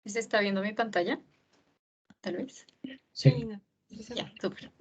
¿Se está viendo mi pantalla? Tal vez. Sí. Ya, súper.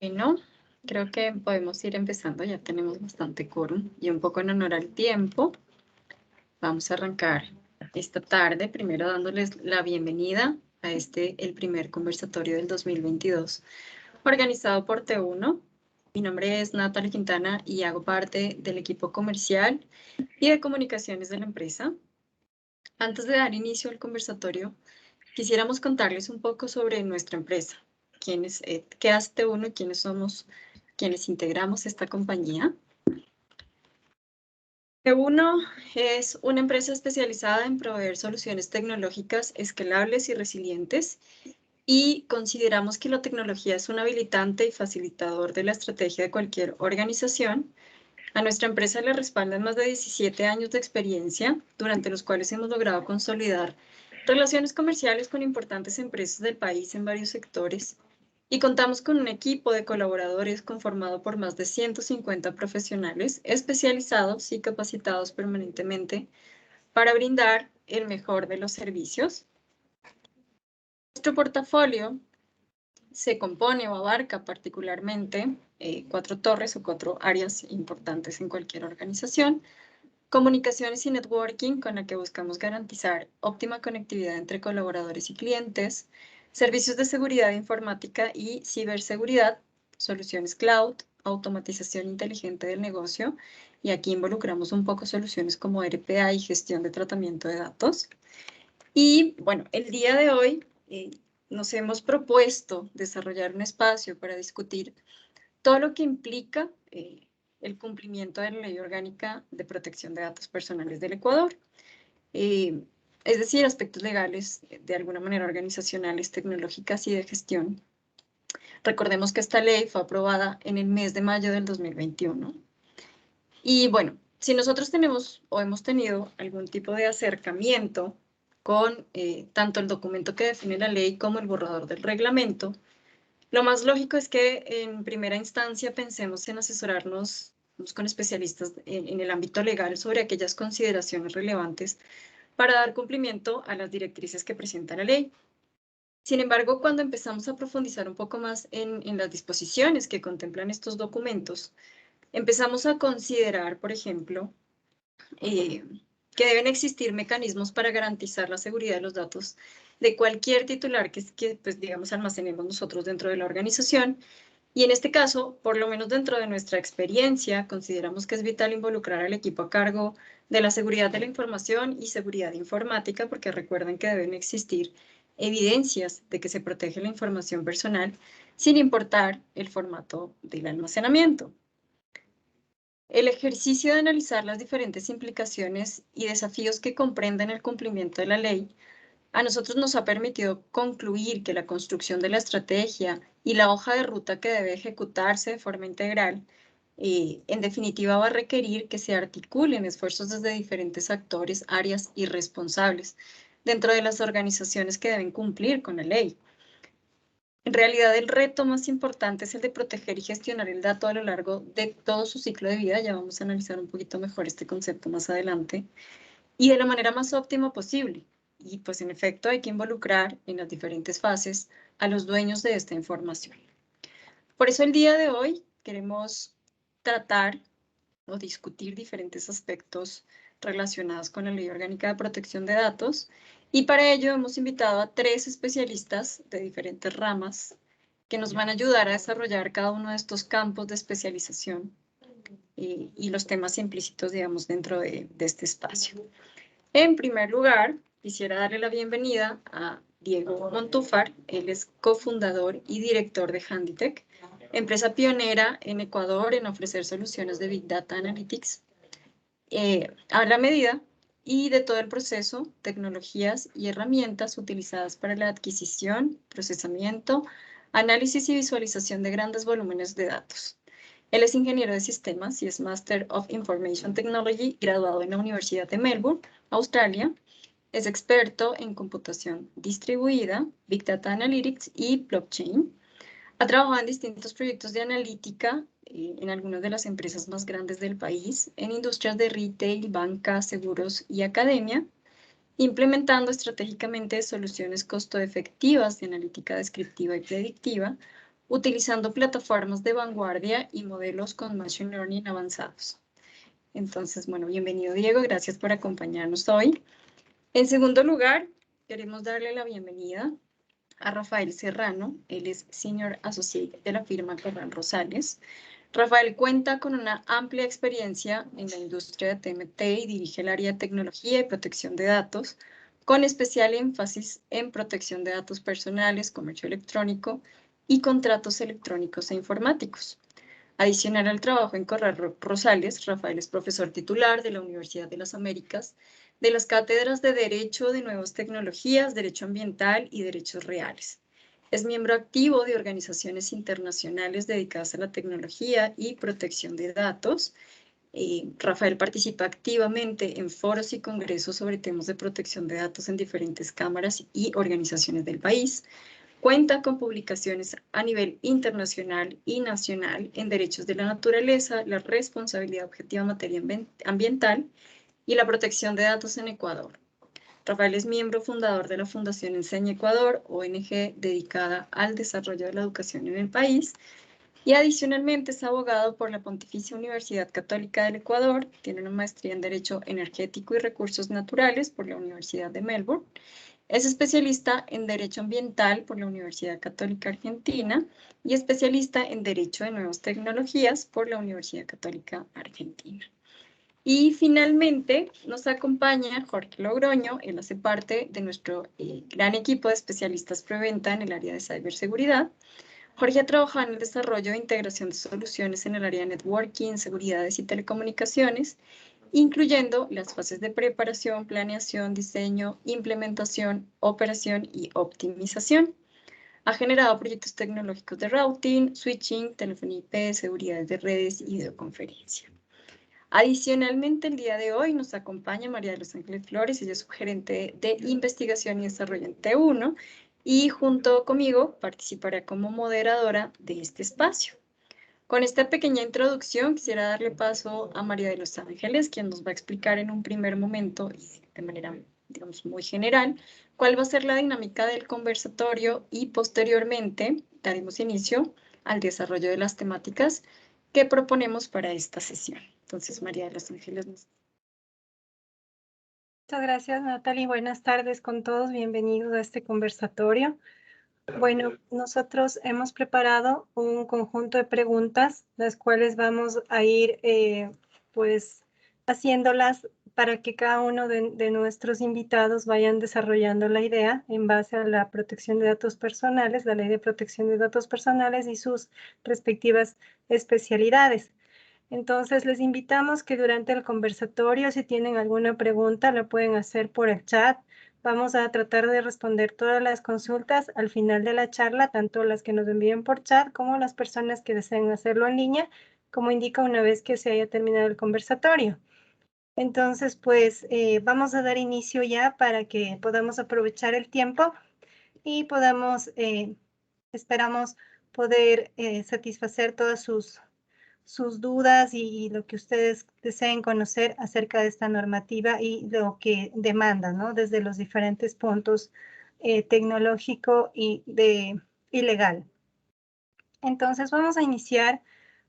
Bueno, creo que podemos ir empezando. Ya tenemos bastante quórum y un poco en honor al tiempo. Vamos a arrancar esta tarde, primero dándoles la bienvenida a el primer conversatorio del 2022, organizado por T1. Mi nombre es Natalie Quintana y hago parte del equipo comercial y de comunicaciones de la empresa. Antes de dar inicio al conversatorio, quisiéramos contarles un poco sobre nuestra empresa, qué hace T1 y quiénes somos quienes integramos esta compañía. T1 es una empresa especializada en proveer soluciones tecnológicas escalables y resilientes, y consideramos que la tecnología es un habilitante y facilitador de la estrategia de cualquier organización. A nuestra empresa le respaldan más de 17 años de experiencia, durante los cuales hemos logrado consolidar relaciones comerciales con importantes empresas del país en varios sectores, y contamos con un equipo de colaboradores conformado por más de 150 profesionales especializados y capacitados permanentemente para brindar el mejor de los servicios. Nuestro portafolio se compone o abarca particularmente 4 torres o 4 áreas importantes en cualquier organización: comunicaciones y networking, con la que buscamos garantizar óptima conectividad entre colaboradores y clientes; servicios de seguridad informática y ciberseguridad; soluciones cloud; automatización inteligente del negocio, y aquí involucramos un poco soluciones como RPA y gestión de tratamiento de datos. Y bueno, el día de hoy nos hemos propuesto desarrollar un espacio para discutir todo lo que implica el cumplimiento de la Ley Orgánica de Protección de Datos Personales del Ecuador, es decir, aspectos legales, de alguna manera organizacionales, tecnológicas y de gestión. Recordemos que esta ley fue aprobada en el mes de mayo del 2021. Y bueno, si nosotros tenemos o hemos tenido algún tipo de acercamiento con tanto el documento que define la ley como el borrador del reglamento, lo más lógico es que en primera instancia pensemos en asesorarnos con especialistas en el ámbito legal sobre aquellas consideraciones relevantes para dar cumplimiento a las directrices que presenta la ley. Sin embargo, cuando empezamos a profundizar un poco más en las disposiciones que contemplan estos documentos, empezamos a considerar, por ejemplo, que deben existir mecanismos para garantizar la seguridad de los datos de cualquier titular que pues, digamos, almacenemos nosotros dentro de la organización. Y en este caso, por lo menos dentro de nuestra experiencia, consideramos que es vital involucrar al equipo a cargo de la seguridad de la información y seguridad informática, porque recuerden que deben existir evidencias de que se protege la información personal sin importar el formato del almacenamiento. El ejercicio de analizar las diferentes implicaciones y desafíos que comprenden el cumplimiento de la ley a nosotros nos ha permitido concluir que la construcción de la estrategia y la hoja de ruta que debe ejecutarse de forma integral, en definitiva, va a requerir que se articulen esfuerzos desde diferentes actores, áreas y responsables dentro de las organizaciones que deben cumplir con la ley. En realidad, el reto más importante es el de proteger y gestionar el dato a lo largo de todo su ciclo de vida. Ya vamos a analizar un poquito mejor este concepto más adelante. Y de la manera más óptima posible. Y pues en efecto hay que involucrar en las diferentes fases a los dueños de esta información. Por eso el día de hoy queremos tratar o discutir diferentes aspectos relacionados con la Ley Orgánica de Protección de Datos, y para ello hemos invitado a 3 especialistas de diferentes ramas que nos van a ayudar a desarrollar cada uno de estos campos de especialización y los temas implícitos, digamos, dentro de este espacio. En primer lugar, quisiera darle la bienvenida a Diego Montúfar. Él es cofundador y director de Handitech, empresa pionera en Ecuador en ofrecer soluciones de Big Data Analytics a la medida y de todo el proceso, tecnologías y herramientas utilizadas para la adquisición, procesamiento, análisis y visualización de grandes volúmenes de datos. Él es ingeniero de sistemas y es Master of Information Technology, graduado en la Universidad de Melbourne, Australia. Es experto en computación distribuida, Big Data Analytics y blockchain. Ha trabajado en distintos proyectos de analítica en algunas de las empresas más grandes del país, en industrias de retail, banca, seguros y academia, implementando estratégicamente soluciones costo-efectivas de analítica descriptiva y predictiva, utilizando plataformas de vanguardia y modelos con machine learning avanzados. Entonces, bueno, bienvenido Diego, gracias por acompañarnos hoy. En segundo lugar, queremos darle la bienvenida a Rafael Serrano. Él es Senior Associate de la firma Corral Rosales. Rafael cuenta con una amplia experiencia en la industria de TMT y dirige el área de tecnología y protección de datos, con especial énfasis en protección de datos personales, comercio electrónico y contratos electrónicos e informáticos. Adicional al trabajo en Corral Rosales, Rafael es profesor titular de la Universidad de las Américas, de las cátedras de Derecho de Nuevas Tecnologías, Derecho Ambiental y Derechos Reales. Es miembro activo de organizaciones internacionales dedicadas a la tecnología y protección de datos. Rafael participa activamente en foros y congresos sobre temas de protección de datos en diferentes cámaras y organizaciones del país. Cuenta con publicaciones a nivel internacional y nacional en derechos de la naturaleza, la responsabilidad objetiva en materia ambiental y la protección de datos en Ecuador. Rafael es miembro fundador de la Fundación Enseña Ecuador, ONG dedicada al desarrollo de la educación en el país, y adicionalmente es abogado por la Pontificia Universidad Católica del Ecuador, tiene una maestría en Derecho Energético y Recursos Naturales por la Universidad de Melbourne. Es especialista en Derecho Ambiental por la Universidad Católica Argentina y especialista en Derecho de Nuevas Tecnologías por la Universidad Católica Argentina. Y finalmente nos acompaña Jorge Logroño. Él hace parte de nuestro gran equipo de especialistas preventa en el área de ciberseguridad. Jorge ha trabajado en el desarrollo e integración de soluciones en el área de networking, seguridades y telecomunicaciones, incluyendo las fases de preparación, planeación, diseño, implementación, operación y optimización. Ha generado proyectos tecnológicos de routing, switching, telefonía IP, seguridad de redes y videoconferencia. Adicionalmente, el día de hoy nos acompaña María de los Ángeles Flores, ella es subgerente de investigación y desarrollo en T1 y junto conmigo participará como moderadora de este espacio. Con esta pequeña introducción quisiera darle paso a María de los Ángeles, quien nos va a explicar en un primer momento y de manera, digamos, muy general, cuál va a ser la dinámica del conversatorio y posteriormente daremos inicio al desarrollo de las temáticas que proponemos para esta sesión. Entonces, María de los Ángeles. Muchas gracias, Natalie. Buenas tardes con todos. Bienvenidos a este conversatorio. Bueno, nosotros hemos preparado un conjunto de preguntas, las cuales vamos a ir pues haciéndolas para que cada uno de nuestros invitados vayan desarrollando la idea en base a la protección de datos personales, la Ley de Protección de Datos Personales y sus respectivas especialidades. Entonces, les invitamos que durante el conversatorio, si tienen alguna pregunta, la pueden hacer por el chat. Vamos a tratar de responder todas las consultas al final de la charla, tanto las que nos envíen por chat como las personas que deseen hacerlo en línea, como indica una vez que se haya terminado el conversatorio. Entonces, pues, vamos a dar inicio ya para que podamos aprovechar el tiempo y podamos Esperamos poder satisfacer todas sus dudas y lo que ustedes deseen conocer acerca de esta normativa y lo que demanda, ¿no? Desde los diferentes puntos tecnológico y legal. Entonces vamos a iniciar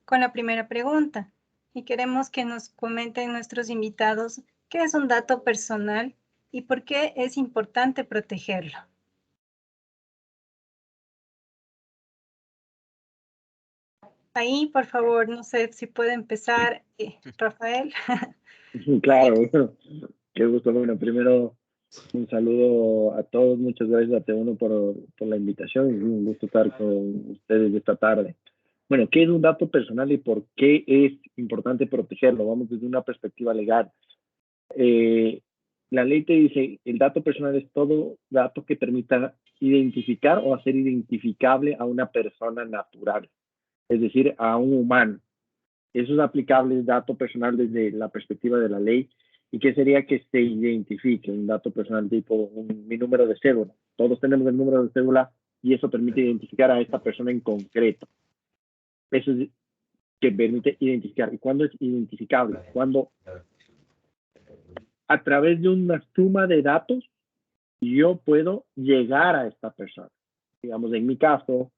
con la primera pregunta y queremos que nos comenten nuestros invitados qué es un dato personal y por qué es importante protegerlo. Ahí, por favor, no sé si puede empezar Rafael. Claro, qué gusto. Bueno, primero un saludo a todos, muchas gracias a T1 por la invitación, es un gusto estar con ustedes esta tarde. Bueno, ¿qué es un dato personal y por qué es importante protegerlo? Vamos desde una perspectiva legal. La ley te dice, el dato personal es todo dato que permita identificar o hacer identificable a una persona natural, es decir, a un humano. Eso es aplicable el dato personal desde la perspectiva de la ley. ¿Y qué sería que se identifique un dato personal tipo mi número de cédula? Todos tenemos el número de cédula y eso permite identificar a esta persona en concreto. Eso es que permite identificar. ¿Y cuándo es identificable? Cuando a través de una suma de datos yo puedo llegar a esta persona. Digamos, en mi caso,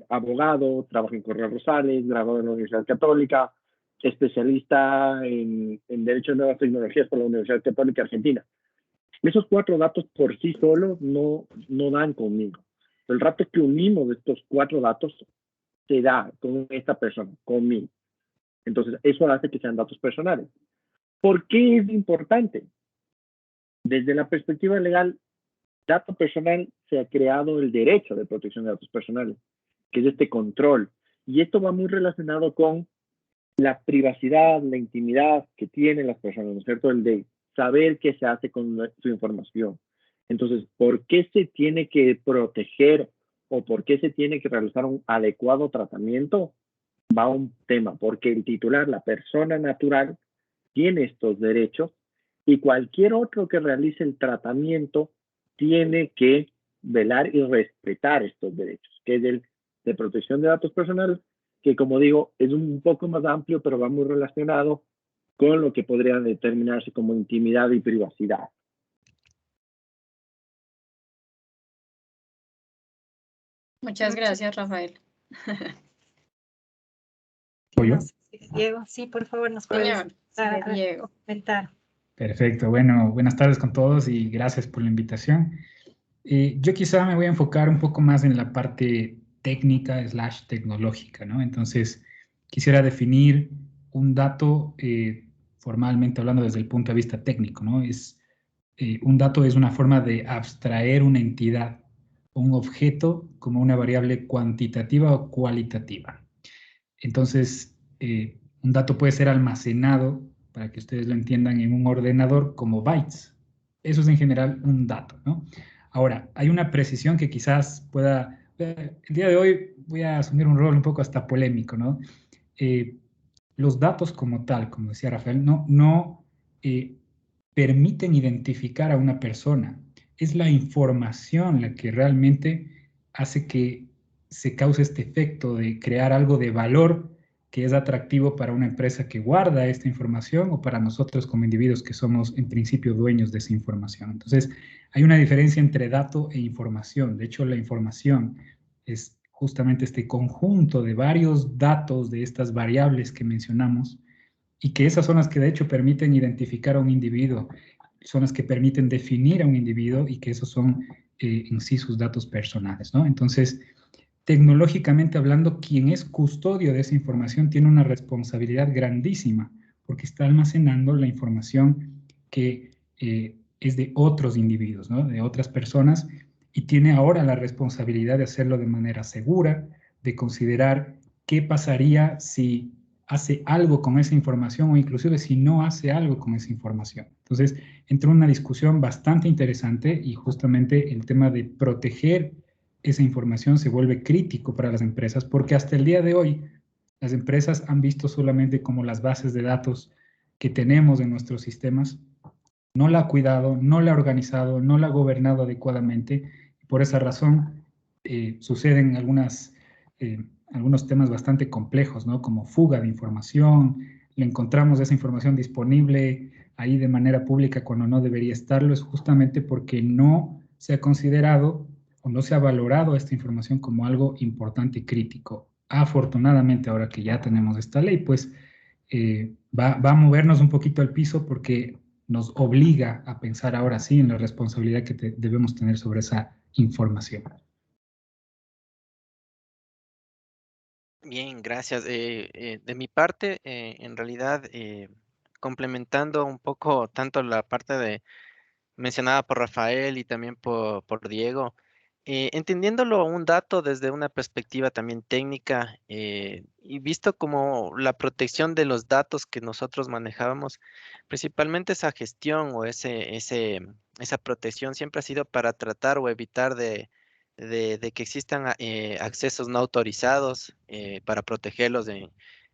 abogado, trabajo en Correos Rosales, graduado en la Universidad Católica, especialista en Derecho de Nuevas Tecnologías por la Universidad Católica Argentina. Esos 4 datos por sí solos no dan conmigo. El rato que unimos estos 4 datos se da con esta persona, conmigo. Entonces, eso hace que sean datos personales. ¿Por qué es importante? Desde la perspectiva legal, dato personal se ha creado el derecho de protección de datos personales, que es este control. Y esto va muy relacionado con la privacidad, la intimidad que tienen las personas, ¿no es cierto? El de saber qué se hace con su información. Entonces, ¿por qué se tiene que proteger o por qué se tiene que realizar un adecuado tratamiento? Va un tema, porque el titular, la persona natural, tiene estos derechos y cualquier otro que realice el tratamiento tiene que velar y respetar estos derechos, que es el de protección de datos personales, que como digo, es un poco más amplio, pero va muy relacionado con lo que podría determinarse como intimidad y privacidad. Muchas gracias, Rafael. No sé si Diego, sí, por favor, nos puedes comentar. Perfecto. Bueno, buenas tardes con todos y gracias por la invitación. Yo quizá me voy a enfocar un poco más en la parte técnica / tecnológica, ¿no? Entonces, quisiera definir un dato formalmente hablando desde el punto de vista técnico, ¿no? Un dato es una forma de abstraer una entidad o un objeto como una variable cuantitativa o cualitativa. Entonces, un dato puede ser almacenado, para que ustedes lo entiendan, en un ordenador como bytes. Eso es en general un dato, ¿no? Ahora, hay una precisión que quizás pueda... El día de hoy voy a asumir un rol un poco hasta polémico, ¿no? Los datos como tal, como decía Rafael, no permiten identificar a una persona. Es la información la que realmente hace que se cause este efecto de crear algo de valor que es atractivo para una empresa que guarda esta información o para nosotros como individuos que somos en principio dueños de esa información. Entonces, hay una diferencia entre dato e información. De hecho, la información es justamente este conjunto de varios datos de estas variables que mencionamos y que esas son las que de hecho permiten identificar a un individuo, son las que permiten definir a un individuo y que esos son en sí sus datos personales, ¿no? Entonces, tecnológicamente hablando, quien es custodio de esa información tiene una responsabilidad grandísima porque está almacenando la información que es de otros individuos, ¿no? De otras personas, y tiene ahora la responsabilidad de hacerlo de manera segura, de considerar qué pasaría si hace algo con esa información o inclusive si no hace algo con esa información. Entonces, entró una discusión bastante interesante y justamente el tema de proteger esa información se vuelve crítico para las empresas porque hasta el día de hoy las empresas han visto solamente como las bases de datos que tenemos en nuestros sistemas, no la ha cuidado, no la ha organizado, no la ha gobernado adecuadamente. Por esa razón, suceden algunos temas bastante complejos, ¿no? Como fuga de información, le encontramos esa información disponible ahí de manera pública cuando no debería estarlo, es justamente porque no se ha considerado o no se ha valorado esta información como algo importante y crítico. Afortunadamente, ahora que ya tenemos esta ley, pues va a movernos un poquito al piso porque nos obliga a pensar ahora sí en la responsabilidad que debemos tener sobre esa información. Bien, gracias. De mi parte, en realidad, complementando un poco tanto la parte mencionada por Rafael y también por Diego, entendiéndolo un dato desde una perspectiva también técnica, y visto como la protección de los datos que nosotros manejábamos, principalmente esa gestión o esa protección siempre ha sido para tratar o evitar de que existan accesos no autorizados, para protegerlos de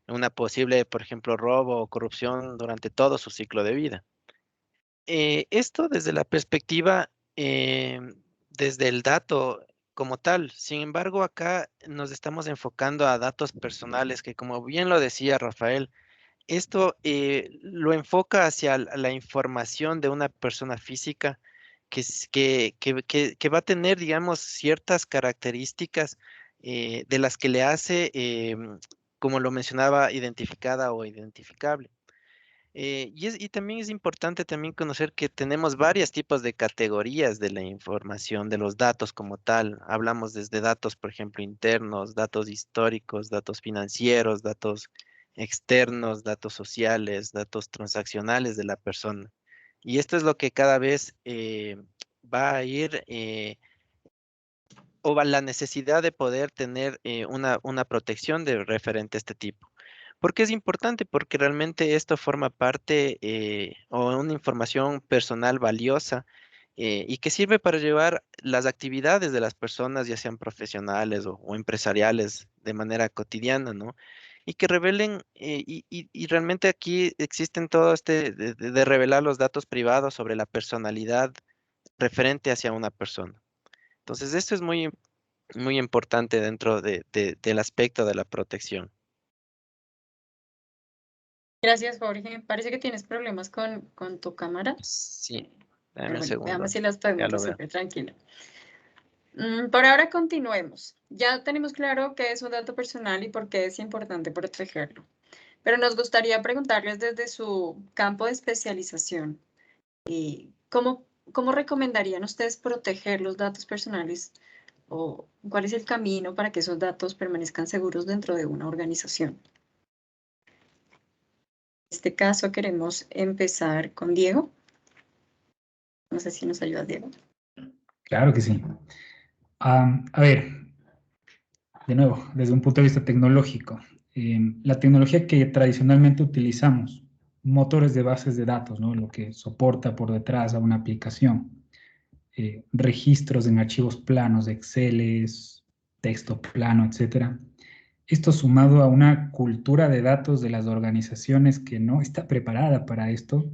una posible, por ejemplo, robo o corrupción durante todo su ciclo de vida. Esto desde la perspectiva, desde el dato como tal. Sin embargo, acá nos estamos enfocando a datos personales que, como bien lo decía Rafael, esto lo enfoca hacia la información de una persona física que va a tener, digamos, ciertas características, de las que le hace, como lo mencionaba, identificada o identificable. Y también es importante también conocer que tenemos varios tipos de categorías de la información, de los datos como tal. Hablamos desde datos, por ejemplo, internos, datos históricos, datos financieros, datos externos, datos sociales, datos transaccionales de la persona. Y esto es lo que cada vez va a ir, o va la necesidad de poder tener una protección de referente a este tipo. ¿Por qué es importante? Porque realmente esto forma parte, o una información personal valiosa, y que sirve para llevar las actividades de las personas, ya sean profesionales o empresariales, de manera cotidiana, ¿no? Y que revelen, y realmente aquí existen todo de revelar los datos privados sobre la personalidad referente hacia una persona. Entonces, esto es muy, muy importante dentro del aspecto de la protección. Gracias, Jorge. Parece que tienes problemas con tu cámara. Sí, Pero dame un bueno, veamos segundo. si las Ya podemos lo veo. resolver tranquilo. Por ahora continuemos. Ya tenemos claro qué es un dato personal y por qué es importante protegerlo. Pero nos gustaría preguntarles desde su campo de especialización, ¿cómo recomendarían ustedes proteger los datos personales o cuál es el camino para que esos datos permanezcan seguros dentro de una organización? En este caso queremos empezar con Diego. No sé si nos ayuda, Diego. Claro que sí. A ver, de nuevo, desde un punto de vista tecnológico, la tecnología que tradicionalmente utilizamos, motores de bases de datos, ¿no? Lo que soporta por detrás a una aplicación, registros en archivos planos, Excel, texto plano, etcétera. Esto sumado a una cultura de datos de las organizaciones que no está preparada para esto,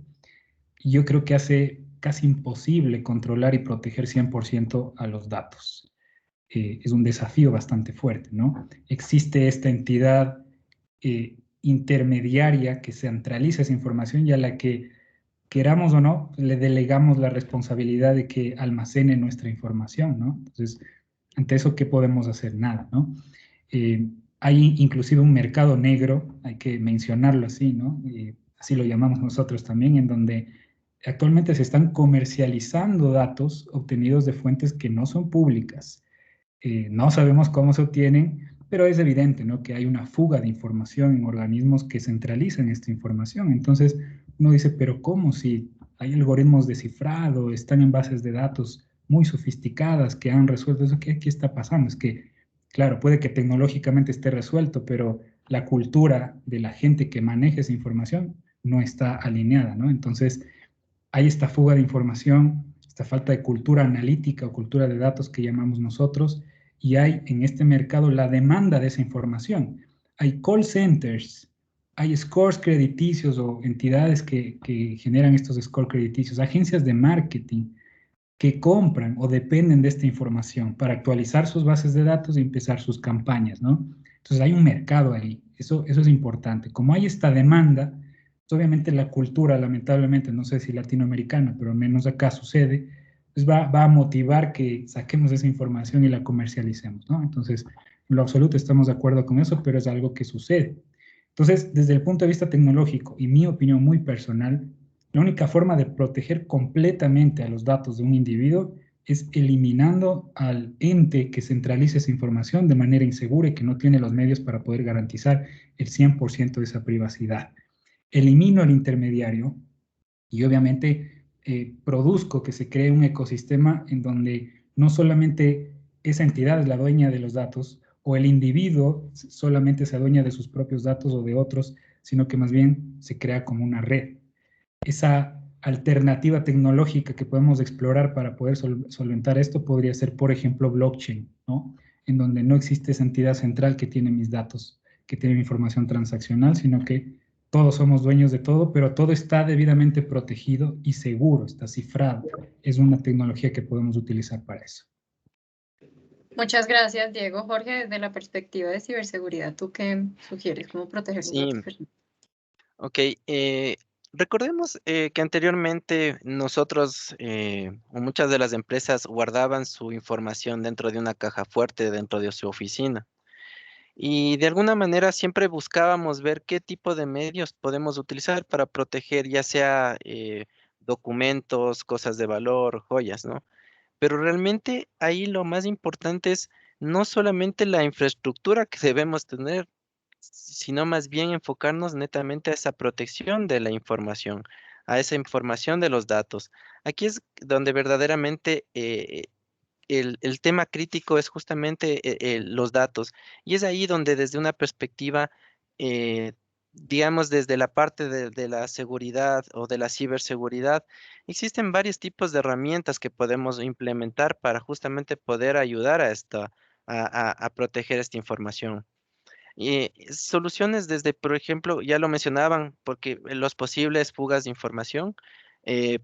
yo creo que hace casi imposible controlar y proteger 100% a los datos. Es un desafío bastante fuerte, ¿no? Existe esta entidad intermediaria que centraliza esa información y a la que, queramos o no, le delegamos la responsabilidad de que almacene nuestra información, ¿no? Entonces, ante eso, ¿qué podemos hacer? Nada, ¿no? Hay inclusive un mercado negro, hay que mencionarlo así, ¿no? Así lo llamamos nosotros también, en donde actualmente se están comercializando datos obtenidos de fuentes que no son públicas. No sabemos cómo se obtienen, pero es evidente, ¿no?, que hay una fuga de información en organismos que centralizan esta información. Entonces, uno dice, pero ¿cómo? Si hay algoritmos de cifrado, están en bases de datos muy sofisticadas que han resuelto eso, ¿qué está pasando? Es que, claro, puede que tecnológicamente esté resuelto, pero la cultura de la gente que maneja esa información no está alineada, ¿no? Entonces, hay esta fuga de información, esta falta de cultura analítica o cultura de datos que llamamos nosotros, y hay en este mercado la demanda de esa información. Hay call centers, hay scores crediticios o entidades que generan estos scores crediticios, agencias de marketing que compran o dependen de esta información para actualizar sus bases de datos y empezar sus campañas, ¿no? Entonces hay un mercado ahí, eso es importante. Como hay esta demanda, pues obviamente la cultura, lamentablemente, no sé si latinoamericana, pero al menos acá sucede, pues va a motivar que saquemos esa información y la comercialicemos, ¿no? Entonces, en lo absoluto estamos de acuerdo con eso, pero es algo que sucede. Entonces, desde el punto de vista tecnológico y mi opinión muy personal, la única forma de proteger completamente a los datos de un individuo es eliminando al ente que centralice esa información de manera insegura y que no tiene los medios para poder garantizar el 100% de esa privacidad. Elimino el intermediario y obviamente produzco que se cree un ecosistema en donde no solamente esa entidad es la dueña de los datos o el individuo solamente se adueña de sus propios datos o de otros, sino que más bien se crea como una red. Esa alternativa tecnológica que podemos explorar para poder solventar esto podría ser, por ejemplo, blockchain, ¿no? En donde no existe esa entidad central que tiene mis datos, que tiene mi información transaccional, sino que todos somos dueños de todo, pero todo está debidamente protegido y seguro, está cifrado. Es una tecnología que podemos utilizar para eso. Muchas gracias, Diego. Jorge, desde la perspectiva de ciberseguridad, ¿tú qué sugieres? ¿Cómo proteger los datos personales? Ok. Recordemos que anteriormente nosotros o muchas de las empresas guardaban su información dentro de una caja fuerte dentro de su oficina. Y de alguna manera siempre buscábamos ver qué tipo de medios podemos utilizar para proteger, ya sea documentos, cosas de valor, joyas, ¿no? Pero realmente ahí lo más importante es no solamente la infraestructura que debemos tener, sino más bien enfocarnos netamente a esa protección de la información, a esa información de los datos. Aquí es donde verdaderamente el tema crítico es justamente los datos. Y es ahí donde desde una perspectiva, digamos, desde la parte de la seguridad o de la ciberseguridad, existen varios tipos de herramientas que podemos implementar para justamente poder ayudar a a proteger esta información. Soluciones desde, por ejemplo, ya lo mencionaban, porque los posibles fugas de información,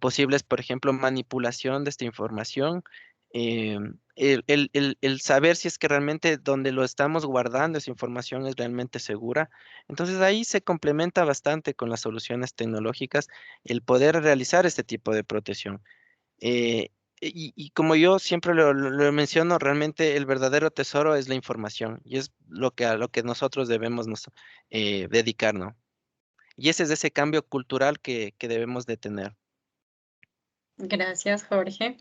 posibles, por ejemplo, manipulación de esta información, el saber si es que realmente donde lo estamos guardando esa información es realmente segura. Entonces ahí se complementa bastante con las soluciones tecnológicas el poder realizar este tipo de protección. Eh, y como yo siempre lo menciono, realmente el verdadero tesoro es la información y es a lo que nosotros debemos dedicar, ¿no? Y ese es ese cambio cultural que debemos de tener. Gracias, Jorge.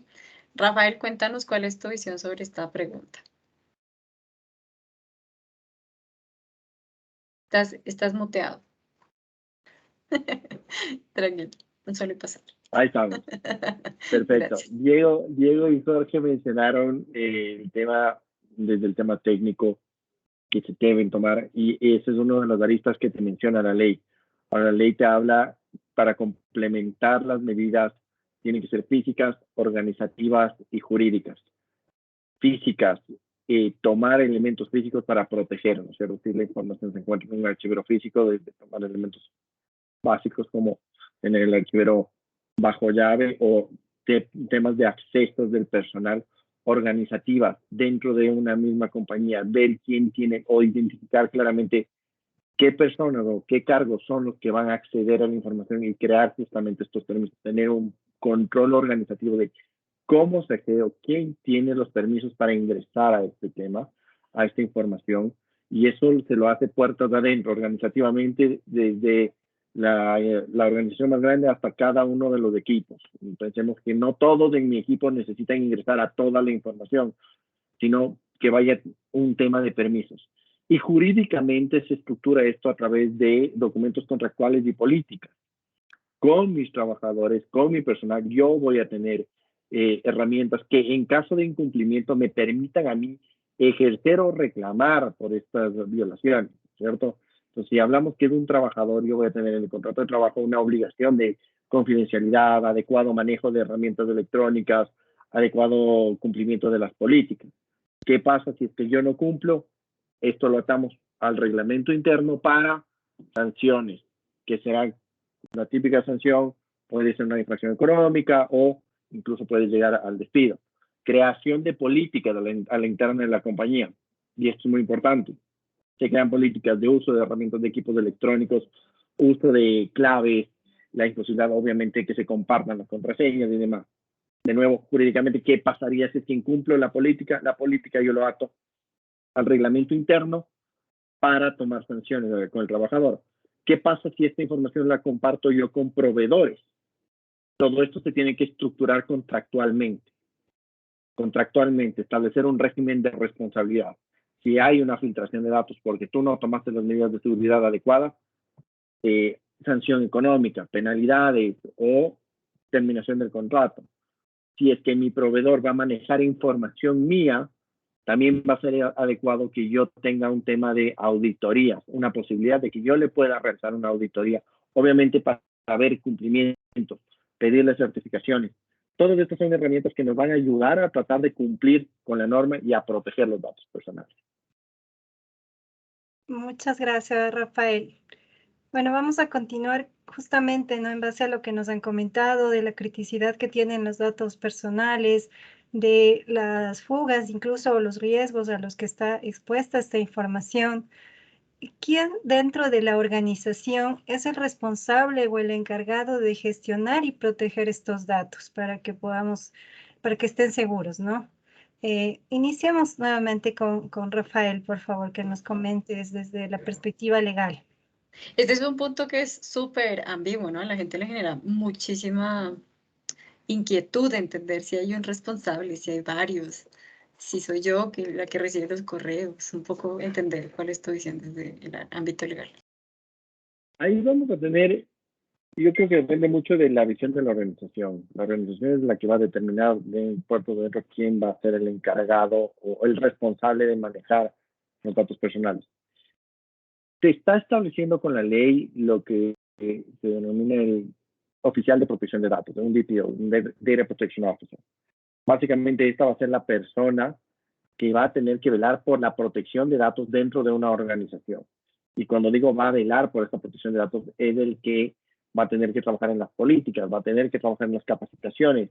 Rafael, cuéntanos cuál es tu visión sobre esta pregunta. Estás muteado. Tranquilo, no suele pasar. Ahí estamos. Perfecto. Gracias. Diego y Jorge mencionaron el tema, desde el tema técnico que se deben tomar, y ese es uno de los aristas que te menciona la ley. Ahora, la ley te habla para complementar las medidas, tienen que ser físicas, organizativas y jurídicas. Físicas, tomar elementos físicos para proteger, ¿no es cierto? Si la información se encuentra en un archivero físico, desde tomar elementos básicos como tener el archivero bajo llave o temas de accesos del personal, organizativas dentro de una misma compañía, ver quién tiene o identificar claramente qué personas o qué cargos son los que van a acceder a la información y crear justamente estos permisos, tener un control organizativo de cómo se accede o quién tiene los permisos para ingresar a este tema, a esta información, y eso se lo hace puertas adentro, organizativamente, desde la organización más grande hasta cada uno de los equipos. Pensemos que no todos en mi equipo necesitan ingresar a toda la información, sino que vaya un tema de permisos. Y jurídicamente se estructura esto a través de documentos contractuales y políticas. Con mis trabajadores, con mi personal, yo voy a tener herramientas que en caso de incumplimiento me permitan a mí ejercer o reclamar por estas violaciones, ¿cierto? Entonces, si hablamos que es un trabajador, yo voy a tener en el contrato de trabajo una obligación de confidencialidad, adecuado manejo de herramientas electrónicas, adecuado cumplimiento de las políticas. ¿Qué pasa si es que yo no cumplo? Esto lo atamos al reglamento interno para sanciones, que serán la típica sanción, puede ser una infracción económica o incluso puede llegar al despido. Creación de políticas a la interna de la compañía, y esto es muy importante. Se crean políticas de uso de herramientas de equipos electrónicos, uso de claves, la imposibilidad obviamente que se compartan las contraseñas y demás. De nuevo, jurídicamente, ¿qué pasaría si es que incumplo la política? La política yo lo ato al reglamento interno para tomar sanciones con el trabajador. ¿Qué pasa si esta información la comparto yo con proveedores? Todo esto se tiene que estructurar contractualmente. Contractualmente, establecer un régimen de responsabilidad. Si hay una filtración de datos porque tú no tomaste las medidas de seguridad adecuadas, sanción económica, penalidades o terminación del contrato. Si es que mi proveedor va a manejar información mía, también va a ser adecuado que yo tenga un tema de auditorías, una posibilidad de que yo le pueda realizar una auditoría, obviamente para ver cumplimientos, pedirle certificaciones. Todas estas son herramientas que nos van a ayudar a tratar de cumplir con la norma y a proteger los datos personales. Muchas gracias, Rafael. Bueno, vamos a continuar justamente, ¿no? En base a lo que nos han comentado de la criticidad que tienen los datos personales, de las fugas, incluso los riesgos a los que está expuesta esta información. ¿Quién dentro de la organización es el responsable o el encargado de gestionar y proteger estos datos para que estén seguros, ¿no? Iniciamos nuevamente con Rafael, por favor, que nos comentes desde la perspectiva legal. Este es un punto que es súper ambiguo, ¿no? A la gente le genera muchísima inquietud de entender si hay un responsable, si hay varios, si soy yo la que recibe los correos, un poco entender cuál estoy diciendo desde el ámbito legal. Ahí vamos a tener, yo creo que depende mucho de la visión de la organización. La organización es la que va a determinar de puerto dentro quién va a ser el encargado o el responsable de manejar los datos personales. Se está estableciendo con la ley lo que se denomina el oficial de protección de datos, un DPO, un Data Protection Officer. Básicamente esta va a ser la persona que va a tener que velar por la protección de datos dentro de una organización. Y cuando digo va a velar por esta protección de datos, es el que va a tener que trabajar en las políticas, va a tener que trabajar en las capacitaciones,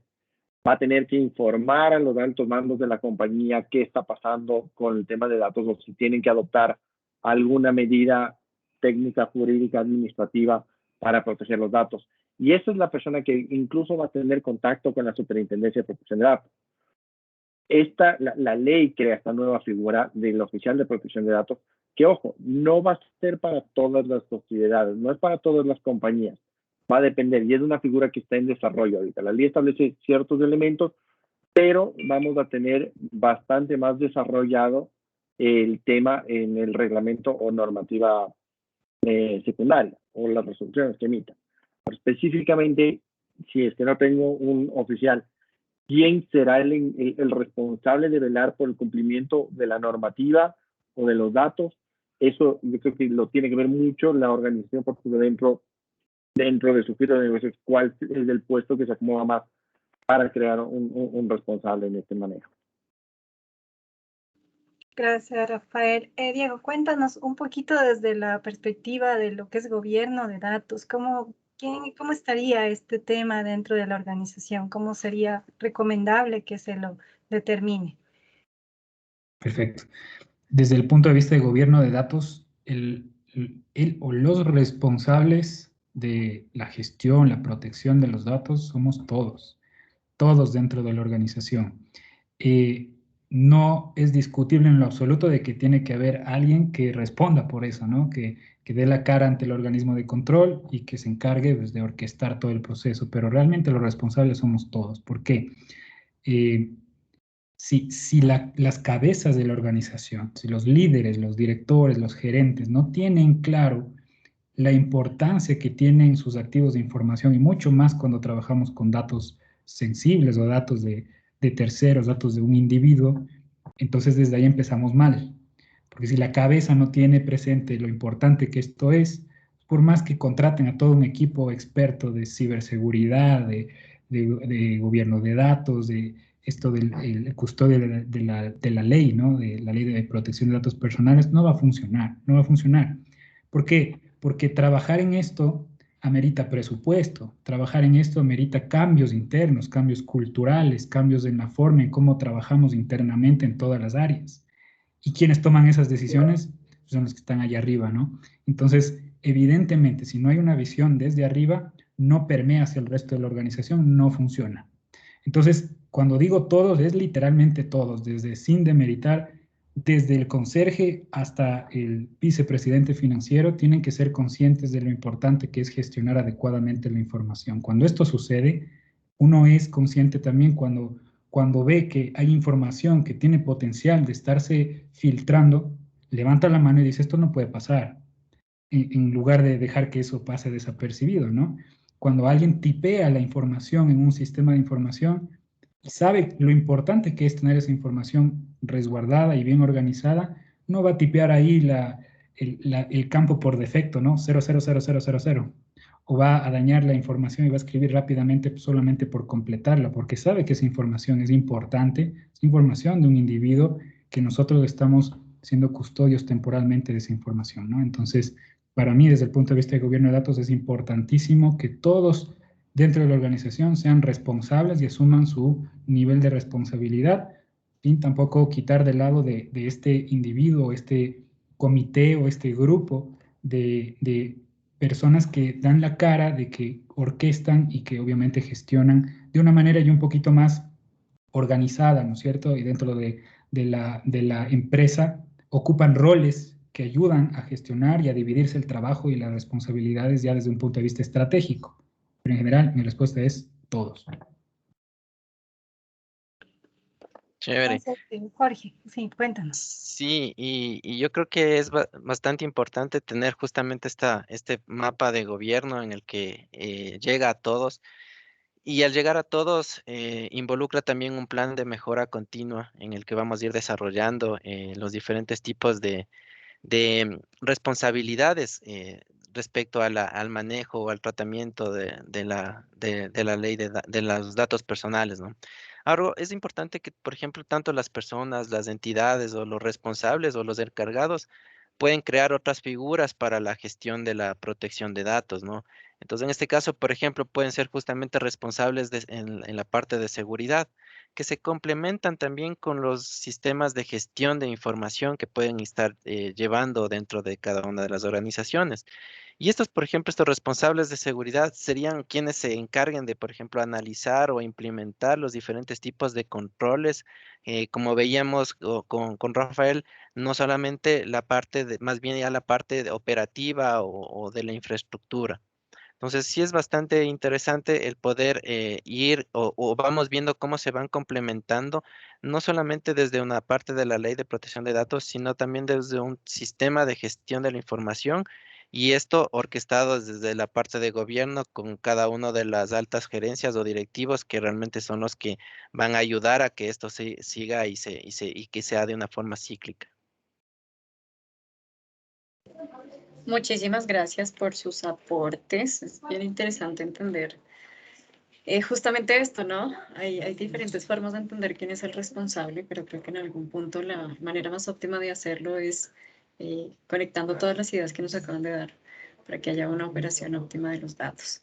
va a tener que informar a los altos mandos de la compañía qué está pasando con el tema de datos o si tienen que adoptar alguna medida técnica, jurídica, administrativa para proteger los datos. Y esa es la persona que incluso va a tener contacto con la Superintendencia de Protección de Datos. La ley crea esta nueva figura del oficial de protección de datos, que, ojo, no va a ser para todas las sociedades, no es para todas las compañías, va a depender, y es una figura que está en desarrollo ahorita. La ley establece ciertos elementos, pero vamos a tener bastante más desarrollado el tema en el reglamento o normativa secundaria o las resoluciones que emita. Específicamente, si es que no tengo un oficial, ¿quién será el responsable de velar por el cumplimiento de la normativa o de los datos? Eso yo creo que lo tiene que ver mucho la organización, porque dentro de su giro de negocios, cuál es el puesto que se acomoda más para crear un responsable en este manejo. Gracias, Rafael. Diego, cuéntanos un poquito desde la perspectiva de lo que es gobierno de datos. ¿Cómo estaría este tema dentro de la organización? ¿Cómo sería recomendable que se lo determine? Perfecto. Desde el punto de vista de gobierno de datos, el o los responsables de la gestión, la protección de los datos somos todos dentro de la organización. No es discutible en lo absoluto de que tiene que haber alguien que responda por eso, ¿no? Que dé la cara ante el organismo de control y que se encargue, pues, de orquestar todo el proceso, pero realmente los responsables somos todos. ¿Por qué? Si las cabezas de la organización, si los líderes, los directores, los gerentes no tienen claro la importancia que tienen sus activos de información, y mucho más cuando trabajamos con datos sensibles o datos de terceros, datos de un individuo, entonces desde ahí empezamos mal. Porque si la cabeza no tiene presente lo importante que esto es, por más que contraten a todo un equipo experto de ciberseguridad, de gobierno de datos, de esto del custodio de la ley, ¿no? De la ley de protección de datos personales, no va a funcionar. ¿Por qué? Porque trabajar en esto amerita presupuesto. Trabajar en esto amerita cambios internos, cambios culturales, cambios en la forma en cómo trabajamos internamente en todas las áreas. Y quienes toman esas decisiones son los que están allá arriba, ¿no? Entonces, evidentemente, si no hay una visión desde arriba, no permea hacia el resto de la organización, no funciona. Entonces, cuando digo todos, es literalmente todos, desde sin demeritar, desde el conserje hasta el vicepresidente financiero, tienen que ser conscientes de lo importante que es gestionar adecuadamente la información. Cuando esto sucede, uno es consciente también cuando ve que hay información que tiene potencial de estarse filtrando, levanta la mano y dice, esto no puede pasar, en lugar de dejar que eso pase desapercibido, ¿no? Cuando alguien tipea la información en un sistema de información y sabe lo importante que es tener esa información resguardada y bien organizada, no va a tipear ahí el campo por defecto, ¿no? 000000. O va a dañar la información y va a escribir rápidamente solamente por completarla, porque sabe que esa información es importante, es información de un individuo que nosotros estamos siendo custodios temporalmente de esa información, ¿no? Entonces, para mí, desde el punto de vista de gobierno de datos, es importantísimo que todos dentro de la organización sean responsables y asuman su nivel de responsabilidad, sin tampoco quitar de lado de este individuo, este comité o este grupo de personas que dan la cara, de que orquestan y que obviamente gestionan de una manera y un poquito más organizada, ¿no es cierto? Y dentro de la empresa ocupan roles que ayudan a gestionar y a dividirse el trabajo y las responsabilidades ya desde un punto de vista estratégico. Pero en general, mi respuesta es todos. Chévere. Jorge, sí, cuéntanos. Sí, y yo creo que es bastante importante tener justamente este mapa de gobierno en el que llega a todos. Y al llegar a todos, involucra también un plan de mejora continua en el que vamos a ir desarrollando los diferentes tipos de responsabilidades respecto a al manejo o al tratamiento de la ley de los datos personales, ¿no? Ahora, es importante que, por ejemplo, tanto las personas, las entidades o los responsables o los encargados pueden crear otras figuras para la gestión de la protección de datos, ¿no? Entonces, en este caso, por ejemplo, pueden ser justamente responsables en la parte de seguridad, que se complementan también con los sistemas de gestión de información que pueden estar llevando dentro de cada una de las organizaciones. Y estos, por ejemplo, estos responsables de seguridad serían quienes se encarguen de, por ejemplo, analizar o implementar los diferentes tipos de controles. Como veíamos con Rafael, no solamente la parte de, más bien ya la parte operativa o de la infraestructura. Entonces, sí es bastante interesante el poder ir o vamos viendo cómo se van complementando, no solamente desde una parte de la ley de protección de datos, sino también desde un sistema de gestión de la información y esto orquestado desde la parte de gobierno con cada una de las altas gerencias o directivos que realmente son los que van a ayudar a que esto siga y que sea de una forma cíclica. Muchísimas gracias por sus aportes. Es bien interesante entender justamente esto, ¿no? Hay diferentes formas de entender quién es el responsable, pero creo que en algún punto la manera más óptima de hacerlo es conectando todas las ideas que nos acaban de dar para que haya una operación óptima de los datos.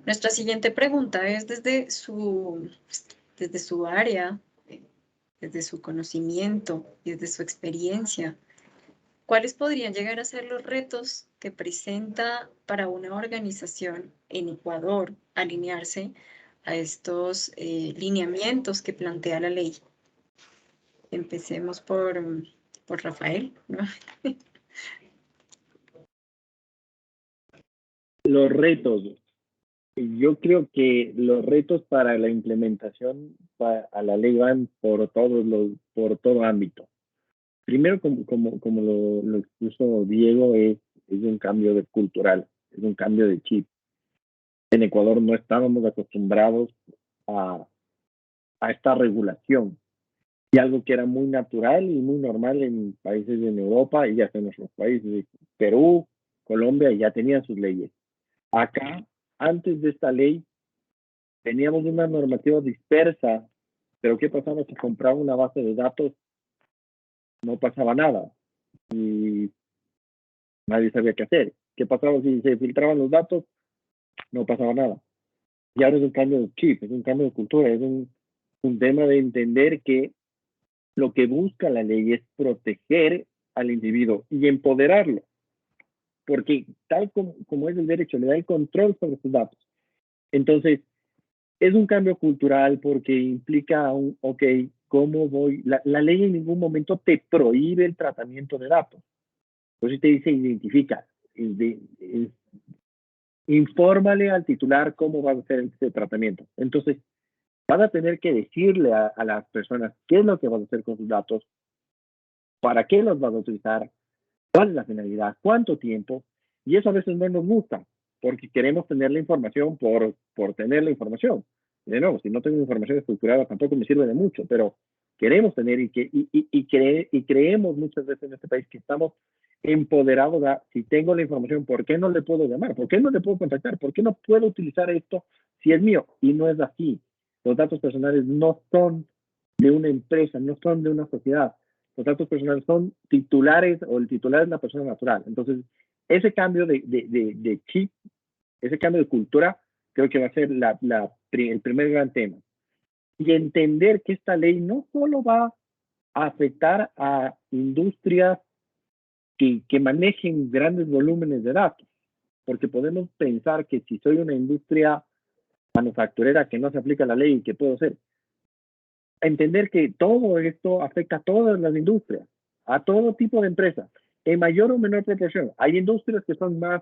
Nuestra siguiente pregunta es desde su área, desde su conocimiento y desde su experiencia. ¿Cuáles podrían llegar a ser los retos que presenta para una organización en Ecuador alinearse a estos lineamientos que plantea la ley? Empecemos por Rafael, ¿no? Los retos. Yo creo que los retos para la implementación a la ley van por todo ámbito. Primero, como lo expuso Diego, es un cambio cultural, es un cambio de chip. En Ecuador no estábamos acostumbrados a esta regulación y algo que era muy natural y muy normal en países en Europa y hasta en nuestros países. Perú, Colombia ya tenían sus leyes. Acá, antes de esta ley, teníamos una normativa dispersa, pero ¿qué pasaba si compraba una base de datos? No pasaba nada y nadie sabía qué hacer. ¿Qué pasaba si se filtraban los datos? no pasaba nada. Y ahora es un cambio de chip, es un cambio de cultura, es un tema de entender que lo que busca la ley es proteger al individuo y empoderarlo, porque tal como es el derecho, le da el control sobre sus datos. Entonces, es un cambio cultural porque implica ok, ¿cómo voy? La ley en ningún momento te prohíbe el tratamiento de datos. Entonces te dice, identifica, infórmale al titular cómo va a hacer ese tratamiento. Entonces, vas a tener que decirle a las personas qué es lo que vas a hacer con sus datos, para qué los vas a utilizar, cuál es la finalidad, cuánto tiempo, y eso a veces no nos gusta, porque queremos tener la información por tener la información. De nuevo, si no tengo información estructurada tampoco me sirve de mucho, pero queremos tener y creemos muchas veces en este país que estamos empoderados a, si tengo la información, ¿por qué no le puedo llamar? ¿Por qué no le puedo contactar? ¿Por qué no puedo utilizar esto si es mío? Y no es así. Los datos personales no son de una empresa, no son de una sociedad. Los datos personales son titulares o el titular es la persona natural. Entonces, ese cambio de chip, ese cambio de cultura, creo que va a ser el primer gran tema. Y entender que esta ley no solo va a afectar a industrias que manejen grandes volúmenes de datos, porque podemos pensar que si soy una industria manufacturera que no se aplica la ley, ¿qué puedo hacer? Entender que todo esto afecta a todas las industrias, a todo tipo de empresas, en mayor o menor proporción. Hay industrias que son más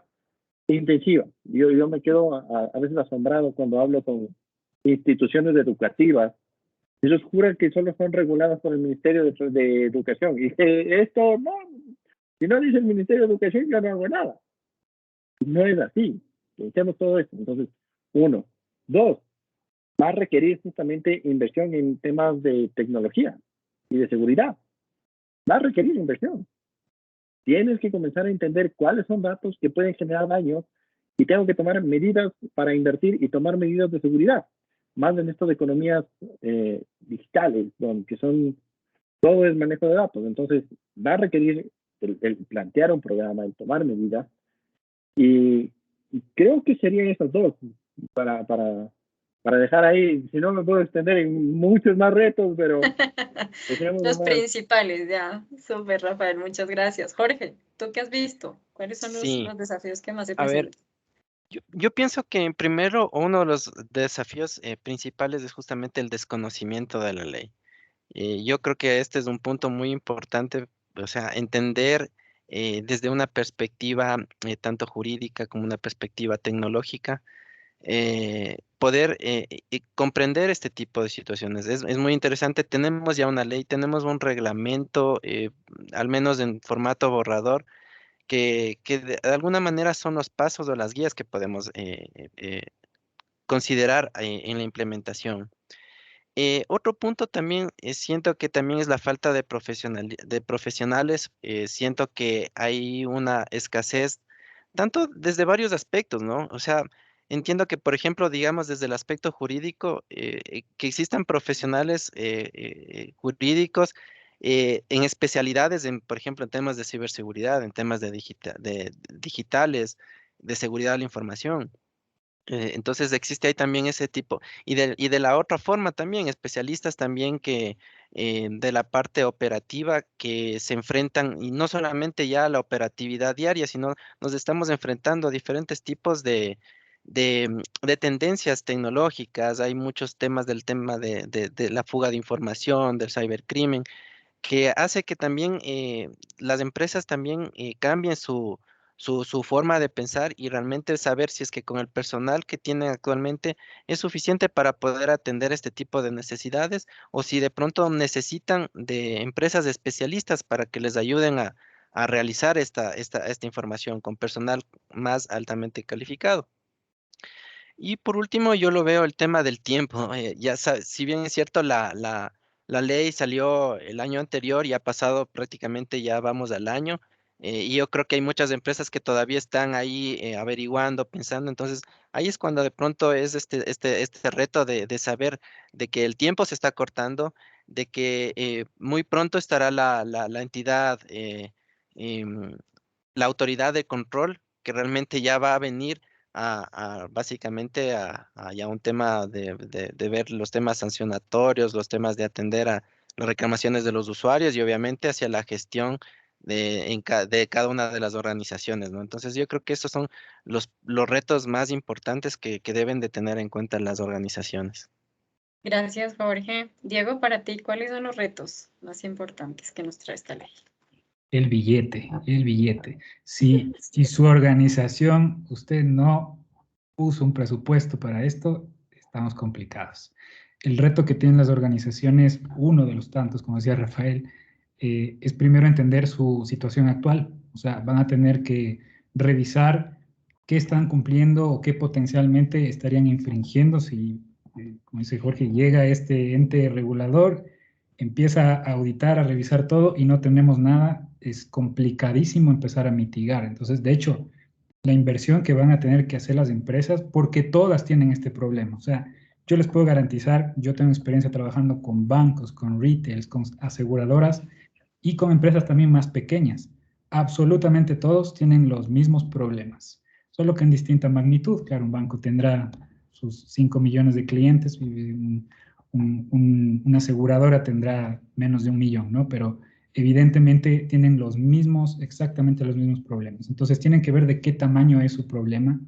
intensivas. Yo me quedo a veces asombrado cuando hablo con instituciones educativas. Ellos juran que solo son reguladas por el Ministerio de Educación. Y esto no, si no dice el Ministerio de Educación, yo no hago nada. No es así. Pensemos todo esto. Entonces, uno. Dos, va a requerir justamente inversión en temas de tecnología y de seguridad. Va a requerir inversión. Tienes que comenzar a entender cuáles son datos que pueden generar daños y tengo que tomar medidas para invertir y tomar medidas de seguridad. Más en esto de economías digitales, donde son todo es manejo de datos. Entonces, va a requerir el plantear un programa, el tomar medidas. Y creo que serían esas dos para dejar ahí, si no me puedo extender en muchos más retos, pero los principales, ya. Súper, Rafael, muchas gracias. Jorge, ¿tú qué has visto? ¿Cuáles son los desafíos que más se presentan? Yo pienso que primero uno de los desafíos principales es justamente el desconocimiento de la ley. Yo creo que este es un punto muy importante, o sea, entender desde una perspectiva tanto jurídica como una perspectiva tecnológica, poder comprender este tipo de situaciones. Es muy interesante. Tenemos ya una ley, tenemos un reglamento, al menos en formato borrador, que de alguna manera son los pasos o las guías que podemos considerar en la implementación. Otro punto también, siento que también es la falta de profesionales. Siento que hay una escasez, tanto desde varios aspectos, ¿no? O sea, entiendo que, por ejemplo, digamos desde el aspecto jurídico, que existan profesionales jurídicos en especialidades, por ejemplo, en temas de ciberseguridad, en temas de digitales, de seguridad de la información. Entonces existe ahí también ese tipo. Y de la otra forma también, especialistas también que de la parte operativa que se enfrentan, y no solamente ya a la operatividad diaria, sino nos estamos enfrentando a diferentes tipos de tendencias tecnológicas. Hay muchos temas del tema de la fuga de información, del cibercrimen, que hace que también las empresas también cambien su forma de pensar y realmente saber si es que con el personal que tienen actualmente es suficiente para poder atender este tipo de necesidades o si de pronto necesitan de empresas especialistas para que les ayuden a realizar esta información con personal más altamente calificado. Y por último, yo lo veo el tema del tiempo. Ya si bien es cierto, la ley salió el año anterior y ha pasado prácticamente, ya vamos al año. Y yo creo que hay muchas empresas que todavía están ahí averiguando, pensando. Entonces, ahí es cuando de pronto es este reto de saber de que el tiempo se está cortando, de que muy pronto estará la entidad, em, la autoridad de control, que realmente ya va a venir básicamente a ya un tema de ver los temas sancionatorios, los temas de atender a las reclamaciones de los usuarios y obviamente hacia la gestión de cada una de las organizaciones, ¿no? Entonces yo creo que estos son los retos más importantes que deben de tener en cuenta las organizaciones. Gracias, Jorge. Diego, para ti, ¿cuáles son los retos más importantes que nos trae esta ley? El billete, el billete. Si su organización, usted no puso un presupuesto para esto, estamos complicados. El reto que tienen las organizaciones, uno de los tantos, como decía Rafael, es primero entender su situación actual. O sea, van a tener que revisar qué están cumpliendo o qué potencialmente estarían infringiendo si, como dice Jorge, llega este ente regulador, empieza a auditar, a revisar todo y no tenemos nada, es complicadísimo empezar a mitigar. Entonces, de hecho, la inversión que van a tener que hacer las empresas, porque todas tienen este problema. O sea, yo les puedo garantizar, yo tengo experiencia trabajando con bancos, con retails, con aseguradoras y con empresas también más pequeñas. Absolutamente todos tienen los mismos problemas, solo que en distinta magnitud. Claro, un banco tendrá sus 5 millones de clientes, una aseguradora tendrá menos de 1 millón, ¿no? Pero evidentemente tienen los mismos, exactamente los mismos problemas. Entonces tienen que ver de qué tamaño es su problema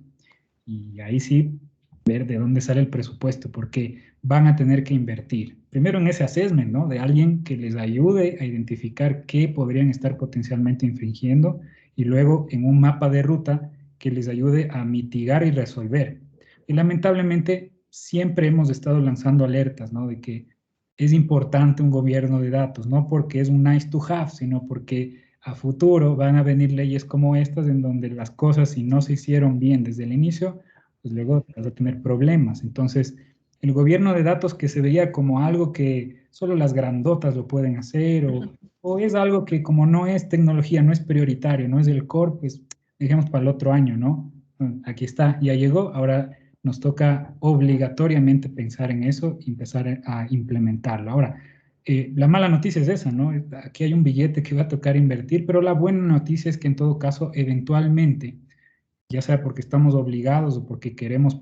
y ahí sí ver de dónde sale el presupuesto, porque van a tener que invertir. Primero en ese assessment, ¿no? De alguien que les ayude a identificar qué podrían estar potencialmente infringiendo y luego en un mapa de ruta que les ayude a mitigar y resolver. Y lamentablemente siempre hemos estado lanzando alertas, ¿no? De que es importante un gobierno de datos, no porque es un nice to have, sino porque a futuro van a venir leyes como estas en donde las cosas, si no se hicieron bien desde el inicio, pues luego vas a tener problemas. Entonces, el gobierno de datos que se veía como algo que solo las grandotas lo pueden hacer, o es algo que como no es tecnología, no es prioritario, no es el core, pues dejemos para el otro año, ¿no? Aquí está, ya llegó, ahora nos toca obligatoriamente pensar en eso y empezar a implementarlo. Ahora, la mala noticia es esa, ¿no? Aquí hay un billete que va a tocar invertir, pero la buena noticia es que en todo caso, eventualmente, ya sea porque estamos obligados o porque queremos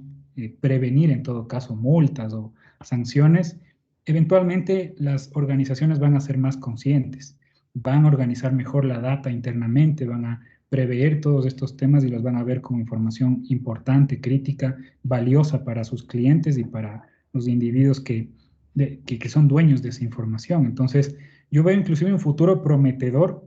prevenir en todo caso multas o sanciones, eventualmente las organizaciones van a ser más conscientes, van a organizar mejor la data internamente, van a prever todos estos temas y los van a ver como información importante, crítica, valiosa para sus clientes y para los individuos que son dueños de esa información. Entonces, yo veo inclusive un futuro prometedor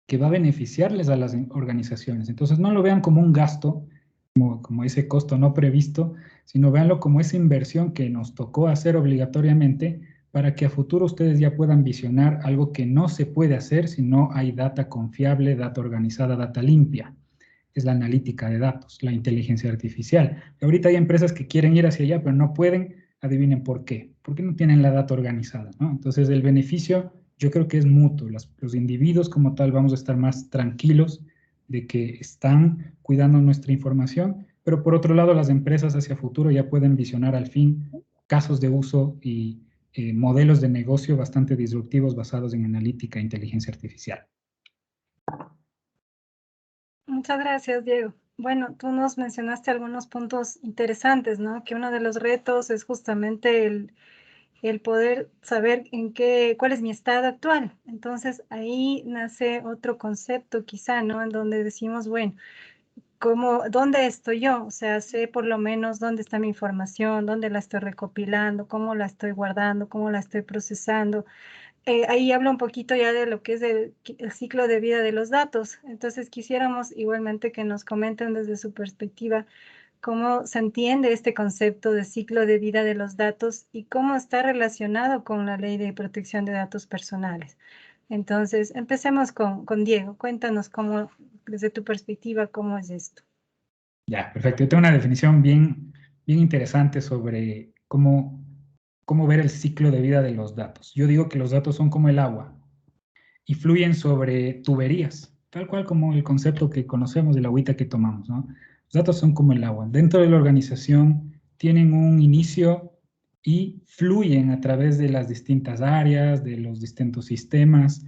que va a beneficiarles a las organizaciones. Entonces, no lo vean como un gasto, como ese costo no previsto, sino véanlo como esa inversión que nos tocó hacer obligatoriamente para que a futuro ustedes ya puedan visionar algo que no se puede hacer si no hay data confiable, data organizada, data limpia. Es la analítica de datos, la inteligencia artificial. Ahorita hay empresas que quieren ir hacia allá, pero no pueden. Adivinen por qué. Porque no tienen la data organizada, ¿no? Entonces, el beneficio yo creo que es mutuo. Los individuos como tal vamos a estar más tranquilos de que están cuidando nuestra información, pero por otro lado las empresas hacia futuro ya pueden visionar al fin casos de uso y modelos de negocio bastante disruptivos basados en analítica e inteligencia artificial. Muchas gracias, Diego. Bueno, tú nos mencionaste algunos puntos interesantes, ¿no? Que uno de los retos es justamente el poder saber cuál es mi estado actual. Entonces, ahí nace otro concepto quizá, ¿no? En donde decimos, bueno, ¿dónde estoy yo? O sea, sé por lo menos dónde está mi información, dónde la estoy recopilando, cómo la estoy guardando, cómo la estoy procesando. Ahí habla un poquito ya de lo que es el ciclo de vida de los datos. Entonces, quisiéramos igualmente que nos comenten desde su perspectiva cómo se entiende este concepto de ciclo de vida de los datos y cómo está relacionado con la Ley de Protección de Datos Personales. Entonces, empecemos con Diego. Cuéntanos cómo, desde tu perspectiva, cómo es esto. Ya, perfecto. Yo tengo una definición bien interesante sobre cómo ver el ciclo de vida de los datos. Yo digo que los datos son como el agua y fluyen sobre tuberías, tal cual como el concepto que conocemos de la agüita que tomamos, ¿no? Los datos son como el agua. Dentro de la organización tienen un inicio y fluyen a través de las distintas áreas, de los distintos sistemas,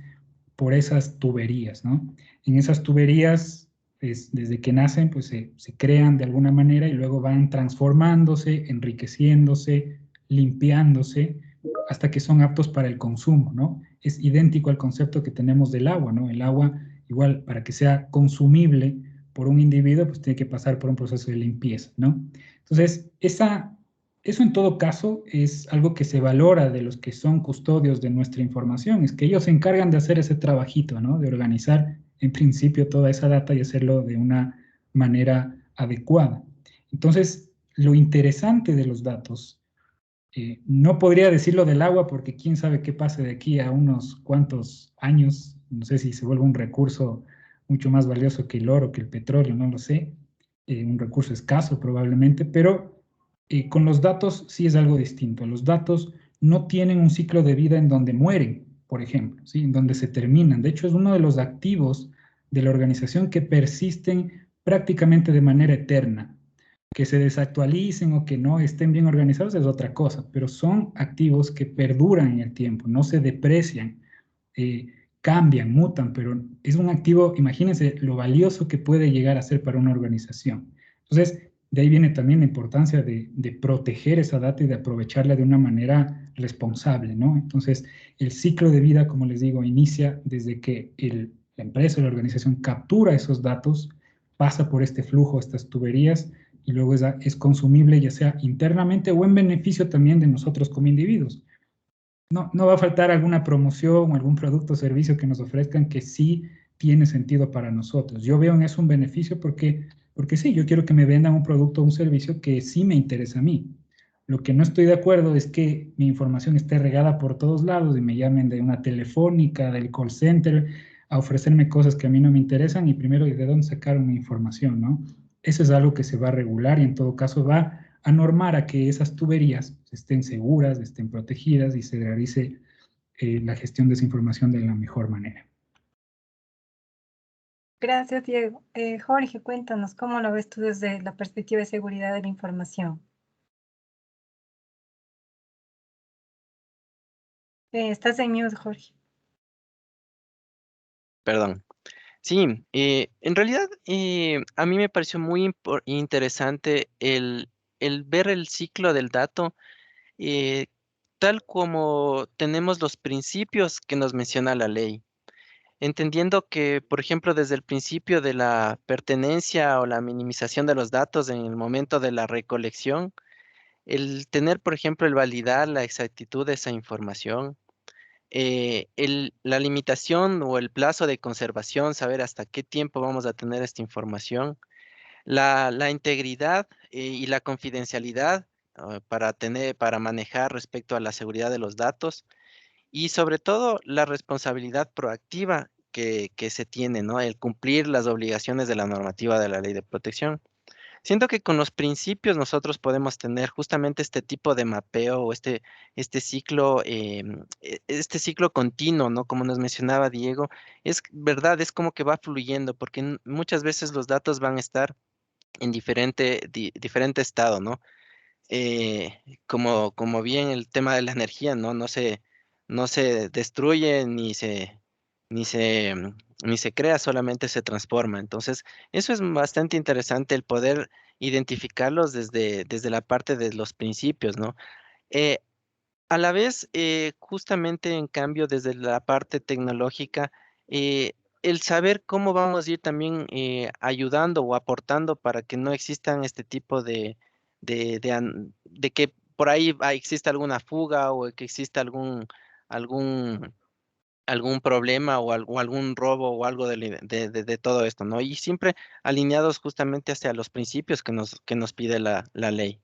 por esas tuberías, ¿no? En esas tuberías desde que nacen, pues se crean de alguna manera y luego van transformándose, enriqueciéndose, limpiándose, hasta que son aptos para el consumo, ¿no? Es idéntico al concepto que tenemos del agua, ¿no? El agua, igual, para que sea consumible por un individuo, pues tiene que pasar por un proceso de limpieza, ¿no? Entonces, eso en todo caso es algo que se valora de los que son custodios de nuestra información, es que ellos se encargan de hacer ese trabajito, ¿no? De organizar en principio toda esa data y hacerlo de una manera adecuada. Entonces, lo interesante de los datos, no podría decirlo del agua porque quién sabe qué pase de aquí a unos cuantos años, no sé si se vuelve un recurso mucho más valioso que el oro, que el petróleo, no lo sé, un recurso escaso probablemente, pero con los datos sí es algo distinto. Los datos no tienen un ciclo de vida en donde mueren, por ejemplo, ¿sí? En donde se terminan. De hecho, es uno de los activos de la organización que persisten prácticamente de manera eterna. Que se desactualicen o que no estén bien organizados es otra cosa, pero son activos que perduran en el tiempo, no se deprecian, eh, cambian, mutan, pero es un activo, imagínense lo valioso que puede llegar a ser para una organización. Entonces, de ahí viene también la importancia de proteger esa data y de aprovecharla de una manera responsable, ¿no? Entonces, el ciclo de vida, como les digo, inicia desde que la empresa o la organización captura esos datos, pasa por este flujo, estas tuberías, y luego es consumible ya sea internamente o en beneficio también de nosotros como individuos. No va a faltar alguna promoción o algún producto o servicio que nos ofrezcan que sí tiene sentido para nosotros. Yo veo en eso un beneficio porque sí, yo quiero que me vendan un producto o un servicio que sí me interesa a mí. Lo que no estoy de acuerdo es que mi información esté regada por todos lados y me llamen de una telefónica, del call center, a ofrecerme cosas que a mí no me interesan y primero, ¿de dónde sacaron mi información, no? Eso es algo que se va a regular y en todo caso va a normar a que esas tuberías estén seguras, estén protegidas y se realice la gestión de esa información de la mejor manera. Gracias, Diego. Jorge, cuéntanos, ¿cómo lo ves tú desde la perspectiva de seguridad de la información? Estás en mute, Jorge. Perdón. Sí, en realidad a mí me pareció muy interesante el ver el ciclo del dato, eh, tal como tenemos los principios que nos menciona la ley. Entendiendo que, por ejemplo, desde el principio de la pertenencia o la minimización de los datos en el momento de la recolección, el tener, por ejemplo, el validar la exactitud de esa información, la limitación o el plazo de conservación, saber hasta qué tiempo vamos a tener esta información, la integridad y la confidencialidad para manejar respecto a la seguridad de los datos y sobre todo la responsabilidad proactiva que se tiene, ¿no? El cumplir las obligaciones de la normativa de la ley de protección. Siento que con los principios nosotros podemos tener justamente este tipo de mapeo o este ciclo, este ciclo continuo, ¿no? Como nos mencionaba Diego, es verdad, es como que va fluyendo, porque muchas veces los datos van a estar en diferente estado, ¿no? Como bien el tema de la energía, ¿no? No se destruye ni se, ni se crea, solamente se transforma. Entonces, eso es bastante interesante el poder identificarlos desde la parte de los principios, ¿no? Eh, a la vez, justamente en cambio, desde la parte tecnológica, el saber cómo vamos a ir también ayudando o aportando para que no existan este tipo de que por ahí exista alguna fuga o que exista algún, algún problema o algún robo o algo de todo esto, ¿no? Y siempre alineados justamente hacia los principios que nos pide la ley.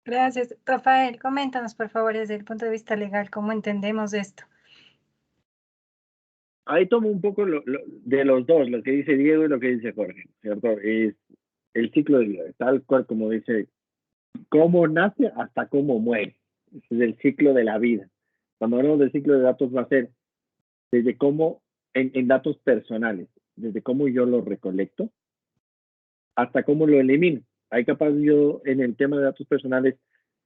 Gracias. Rafael, coméntanos, por favor, desde el punto de vista legal, ¿cómo entendemos esto? Ahí tomo un poco de los dos, lo que dice Diego y lo que dice Jorge, ¿cierto? Es el ciclo de vida, tal cual como dice, cómo nace hasta cómo muere. Ese es el ciclo de la vida. Cuando hablamos del ciclo de datos va a ser desde cómo, en datos personales, desde cómo yo lo recolecto hasta cómo lo elimino. Ahí capaz yo en el tema de datos personales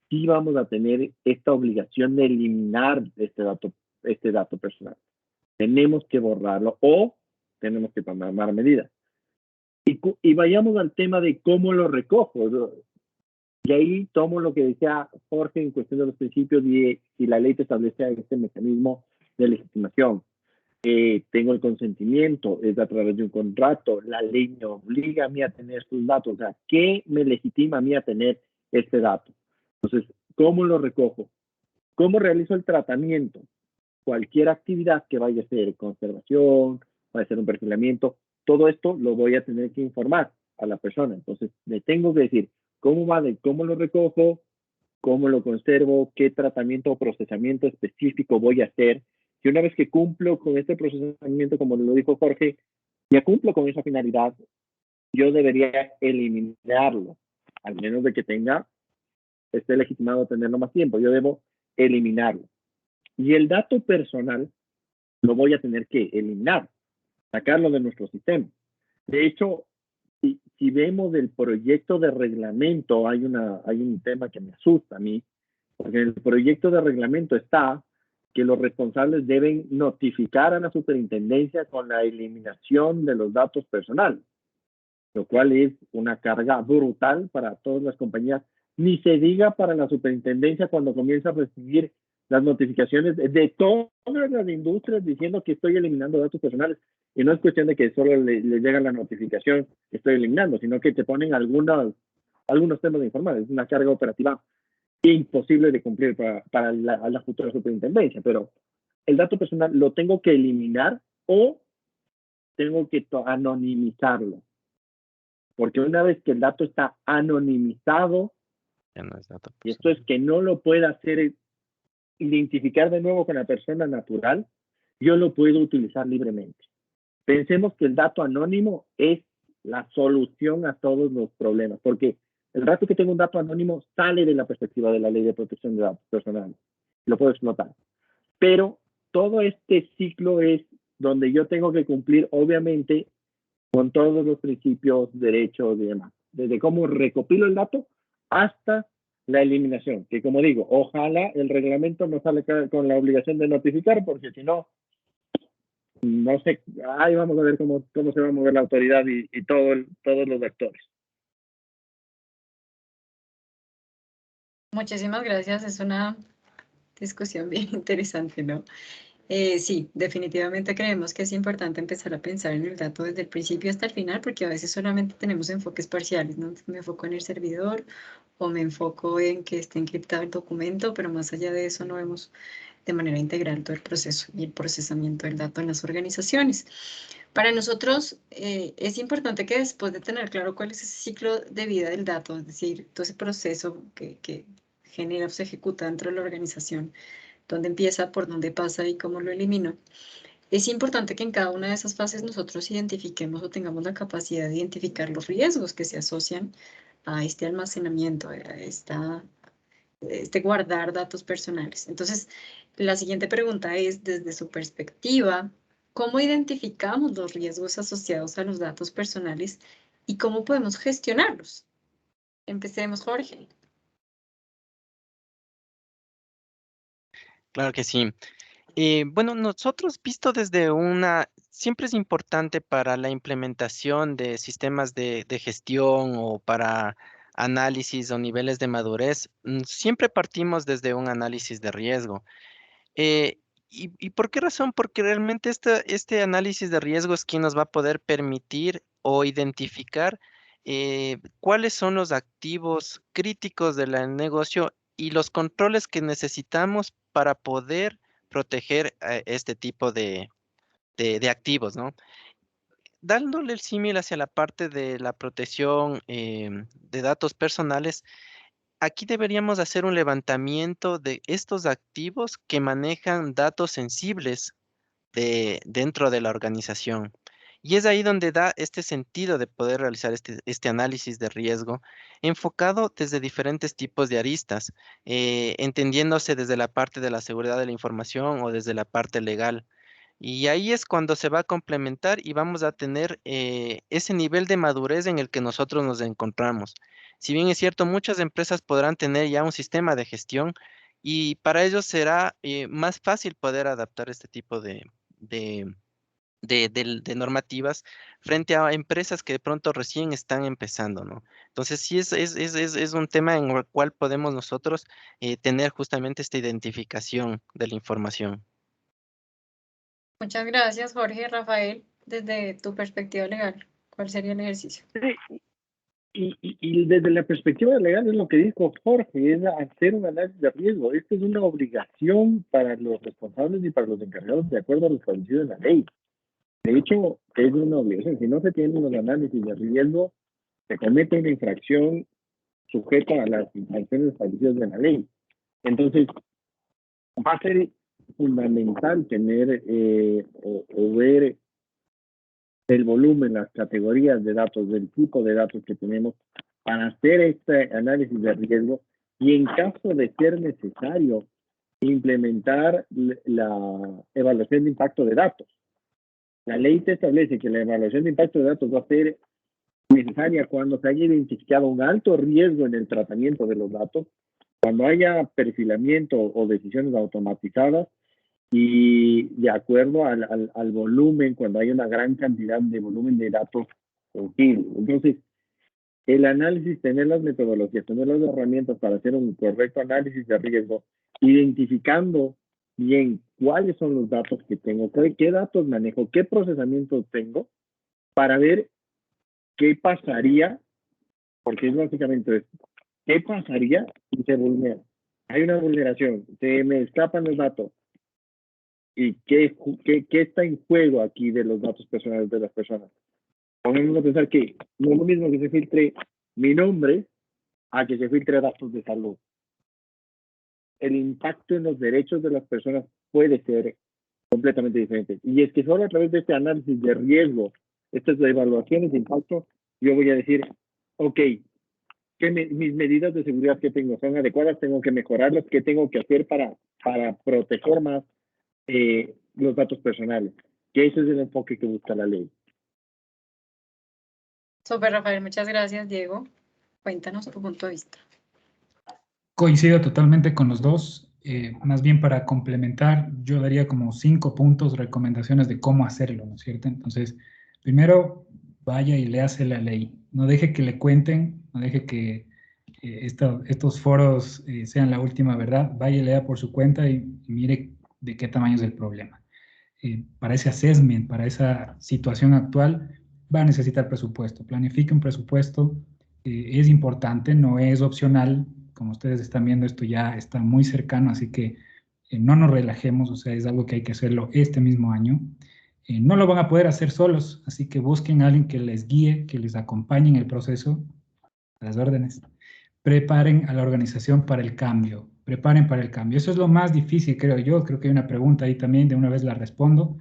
sí vamos a tener esta obligación de eliminar este dato personal. tenemos que borrarlo o tenemos que tomar medidas. Y vayamos al tema de cómo lo recojo. Y ahí tomo lo que decía Jorge en cuestión de los principios y la ley te establece este mecanismo de legitimación. Tengo el consentimiento, es a través de un contrato, la ley me obliga a mí a tener sus datos, o sea, ¿qué me legitima a mí a tener este dato? Entonces, ¿cómo lo recojo? ¿Cómo realizo el tratamiento? Cualquier actividad que vaya a ser conservación, vaya a ser un perfilamiento, todo esto lo voy a tener que informar a la persona. Entonces, le tengo que decir cómo va, de cómo lo recojo, cómo lo conservo, qué tratamiento o procesamiento específico voy a hacer. Y una vez que cumplo con este procesamiento, como lo dijo Jorge, ya cumplo con esa finalidad, yo debería eliminarlo, al menos de que esté legitimado a tenerlo más tiempo. Yo debo eliminarlo. Y el dato personal lo voy a tener que eliminar, sacarlo de nuestro sistema. De hecho, si vemos el proyecto de reglamento, hay un tema que me asusta a mí, porque en el proyecto de reglamento está que los responsables deben notificar a la superintendencia con la eliminación de los datos personales, lo cual es una carga brutal para todas las compañías. Ni se diga para la superintendencia cuando comienza a recibir las notificaciones de todas las industrias diciendo que estoy eliminando datos personales. Y no es cuestión de que solo le llega la notificación que estoy eliminando, sino que te ponen algunos temas de informar. Es una carga operativa imposible de cumplir para la futura superintendencia. Pero el dato personal lo tengo que eliminar o tengo que anonimizarlo. Porque una vez que el dato está anonimizado, Ya no es dato y esto es que no lo pueda hacer identificar de nuevo con la persona natural, yo lo puedo utilizar libremente. Pensemos que el dato anónimo es la solución a todos los problemas, porque el rato que tengo un dato anónimo sale de la perspectiva de la ley de protección de datos personales. Lo puedo explotar. Pero todo este ciclo es donde yo tengo que cumplir, obviamente, con todos los principios, derechos y demás. Desde cómo recopilo el dato hasta la eliminación, que como digo, ojalá el reglamento no salga con la obligación de notificar, porque si no, no sé, ahí vamos a ver cómo se va a mover la autoridad y todos los actores. Muchísimas gracias, es una discusión bien interesante, ¿no? Sí, definitivamente creemos que es importante empezar a pensar en el dato desde el principio hasta el final, porque a veces solamente tenemos enfoques parciales, ¿no? Me enfoco en el servidor o me enfoco en que esté encriptado el documento, pero más allá de eso no vemos de manera integral todo el proceso y el procesamiento del dato en las organizaciones. Para nosotros es importante que después de tener claro cuál es ese ciclo de vida del dato, es decir, todo ese proceso que genera o se ejecuta dentro de la organización, dónde empieza, por dónde pasa y cómo lo elimino. Es importante que en cada una de esas fases nosotros identifiquemos o tengamos la capacidad de identificar los riesgos que se asocian a este almacenamiento, a este guardar datos personales. Entonces, la siguiente pregunta es, desde su perspectiva, ¿cómo identificamos los riesgos asociados a los datos personales y cómo podemos gestionarlos? Empecemos, Jorge. Claro que sí. Bueno, nosotros visto desde siempre es importante para la implementación de sistemas de gestión o para análisis o niveles de madurez, siempre partimos desde un análisis de riesgo. Eh, y por qué razón? Porque realmente este análisis de riesgo es quien nos va a poder permitir o identificar cuáles son los activos críticos del negocio y los controles que necesitamos para poder proteger este tipo de activos, ¿no? Dándole el símil hacia la parte de la protección de datos personales, aquí deberíamos hacer un levantamiento de estos activos que manejan datos sensibles dentro de la organización. Y es ahí donde da este sentido de poder realizar este análisis de riesgo enfocado desde diferentes tipos de aristas, entendiéndose desde la parte de la seguridad de la información o desde la parte legal. Y ahí es cuando se va a complementar y vamos a tener ese nivel de madurez en el que nosotros nos encontramos. Si bien es cierto, muchas empresas podrán tener ya un sistema de gestión y para ellos será más fácil poder adaptar este tipo de normativas frente a empresas que de pronto recién están empezando, ¿no? Entonces, sí es un tema en el cual podemos nosotros tener justamente esta identificación de la información. Muchas gracias, Jorge. Rafael, desde tu perspectiva legal, ¿cuál sería el ejercicio? Y desde la perspectiva legal es lo que dijo Jorge, es hacer un análisis de riesgo. Esto es una obligación para los responsables y para los encargados de acuerdo a lo establecido en la ley. De hecho, es una obligación. Si no se tienen los análisis de riesgo, se comete una infracción sujeta a las sanciones establecidas en la ley. Entonces, va a ser fundamental tener o ver el volumen, las categorías de datos, del tipo de datos que tenemos para hacer este análisis de riesgo y en caso de ser necesario implementar la evaluación de impacto de datos. La ley te establece que la evaluación de impacto de datos va a ser necesaria cuando se haya identificado un alto riesgo en el tratamiento de los datos, cuando haya perfilamiento o decisiones automatizadas y de acuerdo al volumen, cuando hay una gran cantidad de volumen de datos sensibles. Entonces, el análisis, tener las metodologías, tener las herramientas para hacer un correcto análisis de riesgo, identificando bien cuáles son los datos que tengo, qué datos manejo, qué procesamiento tengo, para ver qué pasaría, porque es básicamente esto, qué pasaría si se vulnera. Hay una vulneración, se me escapan los datos, ¿y qué está en juego aquí de los datos personales de las personas? Ponemos a pensar que no es lo mismo que se filtre mi nombre a que se filtre datos de salud. El impacto en los derechos de las personas puede ser completamente diferente. Y es que solo a través de este análisis de riesgo, estas evaluaciones de impacto, yo voy a decir, ok, mis medidas de seguridad que tengo son adecuadas, tengo que mejorarlas, ¿qué tengo que hacer para proteger más los datos personales? Que ese es el enfoque que busca la ley. Súper, Rafael, muchas gracias, Diego. Cuéntanos tu punto de vista. Coincido totalmente con los dos. Más bien para complementar, yo daría como 5 puntos, recomendaciones de cómo hacerlo, ¿no es cierto? Entonces, primero, vaya y léase la ley. No deje que le cuenten, no deje que estos foros sean la última verdad. Vaya y lea por su cuenta y mire de qué tamaño es el problema. Para ese assessment, para esa situación actual, va a necesitar presupuesto. Planifique un presupuesto. Es importante, no es opcional. Como ustedes están viendo, esto ya está muy cercano, así que no nos relajemos, o sea, es algo que hay que hacerlo este mismo año. No lo van a poder hacer solos, así que busquen a alguien que les guíe, que les acompañe en el proceso, a las órdenes. Preparen a la organización para el cambio, preparen para el cambio. Eso es lo más difícil, creo yo. Creo que hay una pregunta ahí también, de una vez la respondo.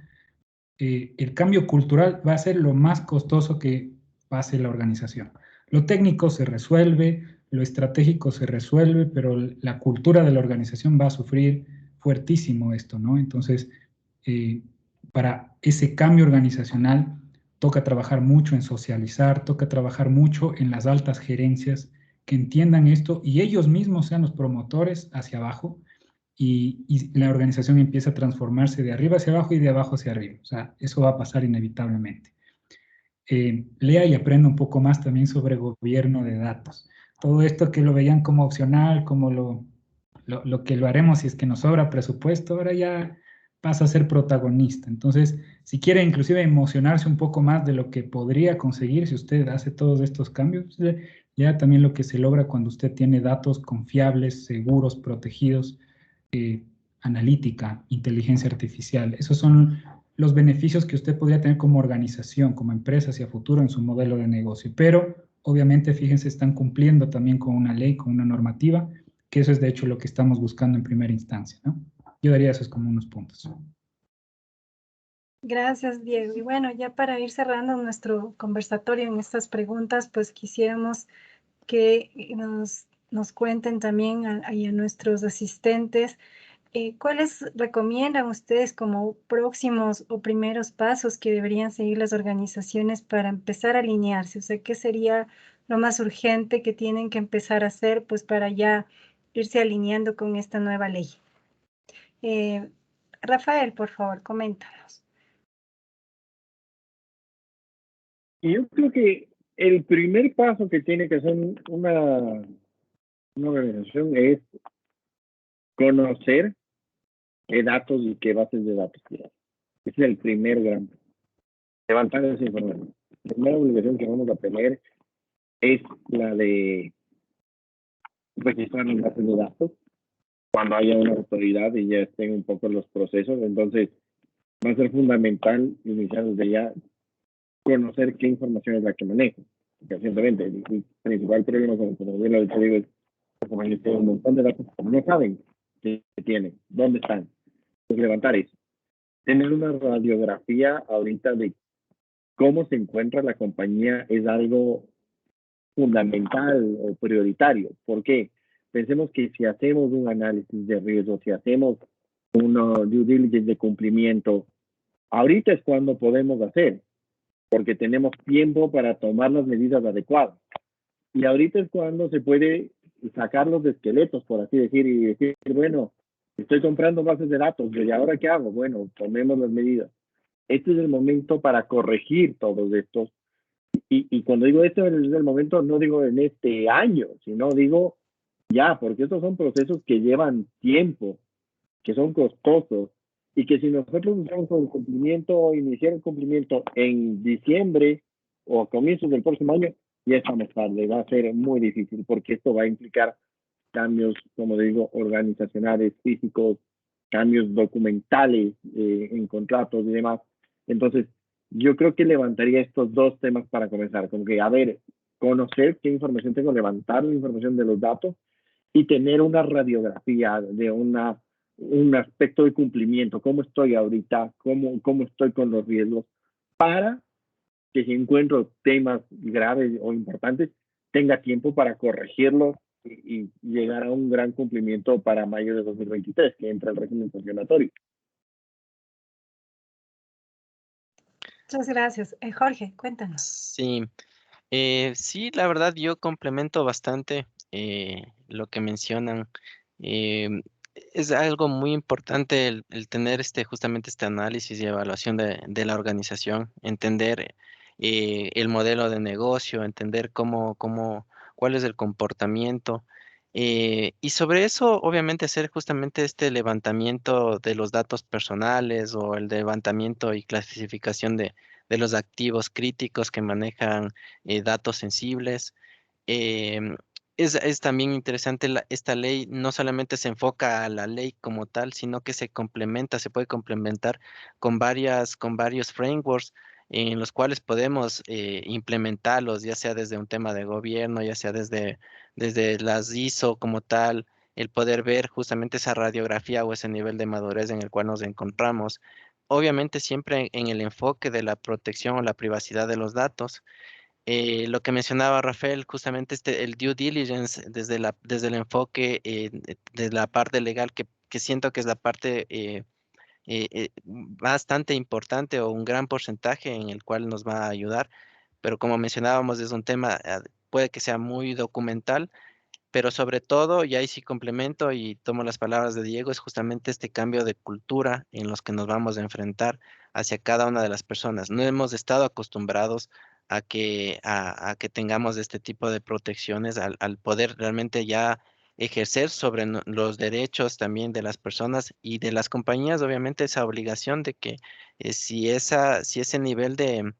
El cambio cultural va a ser lo más costoso que pase la organización. Lo técnico se resuelve, lo estratégico se resuelve, pero la cultura de la organización va a sufrir fuertísimo esto, ¿no? Entonces, para ese cambio organizacional toca trabajar mucho en socializar, toca trabajar mucho en las altas gerencias que entiendan esto y ellos mismos sean los promotores hacia abajo y la organización empieza a transformarse de arriba hacia abajo y de abajo hacia arriba. O sea, eso va a pasar inevitablemente. Lea y aprenda un poco más también sobre gobierno de datos. Todo esto que lo veían como opcional, como lo que lo haremos si es que nos sobra presupuesto, ahora ya pasa a ser protagonista. Entonces, si quiere inclusive emocionarse un poco más de lo que podría conseguir si usted hace todos estos cambios, ya también lo que se logra cuando usted tiene datos confiables, seguros, protegidos, analítica, inteligencia artificial. Esos son los beneficios que usted podría tener como organización, como empresa hacia futuro en su modelo de negocio. Pero, obviamente, fíjense, están cumpliendo también con una ley, con una normativa, que eso es de hecho lo que estamos buscando en primera instancia, ¿no? Yo daría esos como unos puntos. Gracias, Diego. Y bueno, ya para ir cerrando nuestro conversatorio en estas preguntas, pues quisiéramos que nos cuenten también a nuestros asistentes ¿cuáles recomiendan ustedes como próximos o primeros pasos que deberían seguir las organizaciones para empezar a alinearse? O sea, ¿qué sería lo más urgente que tienen que empezar a hacer pues para ya irse alineando con esta nueva ley? Rafael, por favor, coméntanos. Y yo creo que el primer paso que tiene que hacer una organización es conocer qué datos y qué bases de datos tiene. Ese es el primer gran paso. Levantar esa información. La primera obligación que vamos a tener es la de registrar las bases de datos cuando haya una autoridad y ya estén un poco los procesos. Entonces, va a ser fundamental iniciar desde ya conocer qué información es la que manejo. Porque recientemente el principal problema, como bien lo he dicho, es que como ellos tienen un montón de datos, no saben qué tienen, dónde están. Pues levantar eso. Tener una radiografía ahorita de cómo se encuentra la compañía es algo fundamental o prioritario. ¿Por qué? Pensemos que si hacemos un análisis de riesgo, si hacemos una due diligence de cumplimiento, ahorita es cuando podemos hacer, porque tenemos tiempo para tomar las medidas adecuadas. Y ahorita es cuando se puede sacar los esqueletos, por así decir, y decir, bueno, estoy comprando bases de datos, ¿y ahora qué hago? Bueno, tomemos las medidas. Este es el momento para corregir todos estos. Y cuando digo esto es el momento, no digo en este año, sino digo ya, porque estos son procesos que llevan tiempo, que son costosos, y que si nosotros buscamos el cumplimiento o iniciar el cumplimiento en diciembre o a comienzos del próximo año, ya estamos tarde, va a ser muy difícil, porque esto va a implicar cambios, como digo, organizacionales, físicos, cambios documentales en contratos y demás. Entonces, yo creo que levantaría estos dos temas para comenzar, como que, a ver, conocer qué información tengo, levantar la información de los datos y tener una radiografía de un aspecto de cumplimiento, cómo estoy ahorita, cómo estoy con los riesgos, para que si encuentro temas graves o importantes, tenga tiempo para corregirlos y llegar a un gran cumplimiento para mayo de 2023, que entra el régimen sancionatorio. Muchas gracias. Jorge, cuéntanos. Sí, sí, la verdad yo complemento bastante lo que mencionan. Em, es algo muy importante el tener justamente este análisis y evaluación de la organización, entender el modelo de negocio, entender cuál es el comportamiento. Y sobre eso, obviamente, hacer justamente este levantamiento de los datos personales o el levantamiento y clasificación de los activos críticos que manejan datos sensibles. Em, es también interesante, esta ley no solamente se enfoca a la ley como tal, sino que se puede complementar con varios frameworks en los cuales podemos implementarlos, ya sea desde un tema de gobierno, ya sea desde las ISO como tal, el poder ver justamente esa radiografía o ese nivel de madurez en el cual nos encontramos. Obviamente siempre en el enfoque de la protección o la privacidad de los datos. Lo que mencionaba Rafael, justamente el due diligence desde el enfoque de la parte legal, que siento que es la parte bastante importante o un gran porcentaje en el cual nos va a ayudar, pero como mencionábamos, es un tema, puede que sea muy documental, pero sobre todo, y ahí sí complemento y tomo las palabras de Diego, es justamente este cambio de cultura en los que nos vamos a enfrentar hacia cada una de las personas. No hemos estado acostumbrados a que tengamos este tipo de protecciones, al poder realmente ya ejercer sobre los derechos también de las personas y de las compañías, obviamente esa obligación de que si ese nivel de